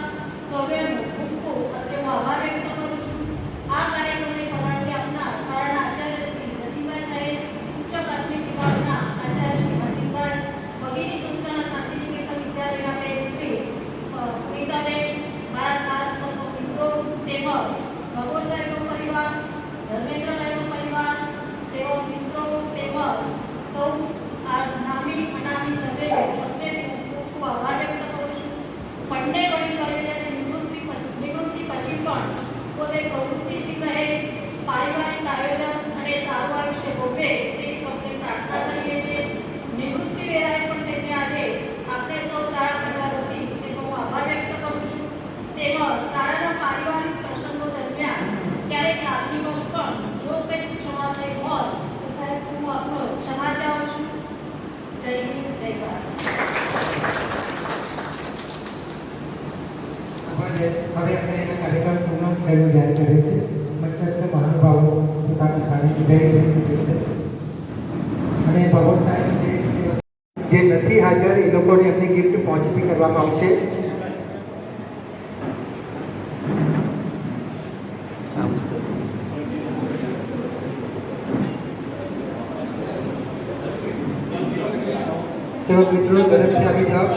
સૌનો ખૂબ ખૂબ અત્રે હું આભાર વ્યક્ત કરું છું. આ કાર્યક્રમને પરવાનગી આપનાર શાળાના આચાર્ય શ્રી જતીનભાઈ સાહેબ, ઉચ્ચ પ્રાથમિક વિભાગના આચાર્ય શ્રી હાર્દિકભાઈ, ભગીની સંસ્થાના શાંતિનિકેતન વિદ્યાલયના બેન શ્રી પુનિતાબેન, મારા સારા સૌ મિત્રો તેમજ ગગોર સાહેબનો પરિવાર, ધર્મેન્દ્રભાઈનો પરિવાર, સેવક મિત્રો તેમજ સૌ આ નામી અનામી સર્વે ખૂબ આભાર વ્યક્ત કરું છું. બંને વડીલોએ નિવૃત્તિ પછી પણ પોતે પ્રવૃત્તિશીલ રહે, પારિવારિક આયોજન અને સારું આયુષ્ય ભોગવે તેવી આપણે પ્રાર્થના કરીએ છીએ. નિવૃત્તિ વેળાએ પણ તેમને આજે આપણે સૌ શાળા પરિવાર વતી તેમનો હું આભાર વ્યક્ત કરું છું. તેમજ શાળાના પારિવારિક પ્રસંગો દરમિયાન ક્યારેક લાગણી વર્ષ પણ જો કંઈક ક્ષમા થઈ હોય તો સાહેબ હું આપનો ક્ષમા ચાહું છું. જય હિન્દ, જય ભારત. હવે આપણે એના કાર્યક્રમ પૂર્ણ થયેલું જાહેર કરે છે. મંચસ્થ મહાનુભાવો પોતાના સ્થાને જઈ રહી શકે છે અને બાબર સાહેબ જે નથી હાજર એ લોકોને એમની ગિફ્ટ પહોંચતી કરવામાં આવશે. સેવક મિત્રો ઝડપથી આવી જાઓ.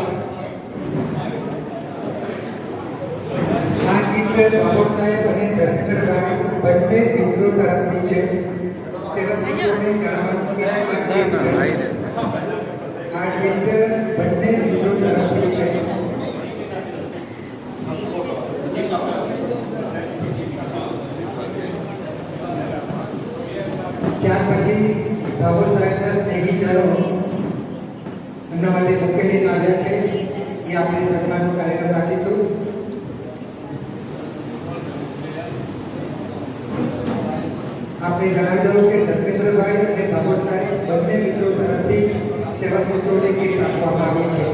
આ ગિફ્ટ બાબર સાહેબ અને ધર્મેન્દ્રભાઈ બંને મિત્રો તરફથી છે. સેવક મિત્રોને જણાવવાનું કે આ ગિફ્ટ બંને મિત્રો તરફથી છે. ત્યાર પછી બાબર સાહેબના સ્નેહીજનો એમના માટે બુકે લઈને આવ્યા છે. એ આપણે સન્માનનો કાર્યક્રમ રાખીશું. આપણે જણાવી દઉં કે ધર્મેન્દ્રભાઈ અને બાબર સાહેબ બંને મિત્રો તરફથી સેવક મિત્રોને ગિફ્ટ આપવામાં આવી છે.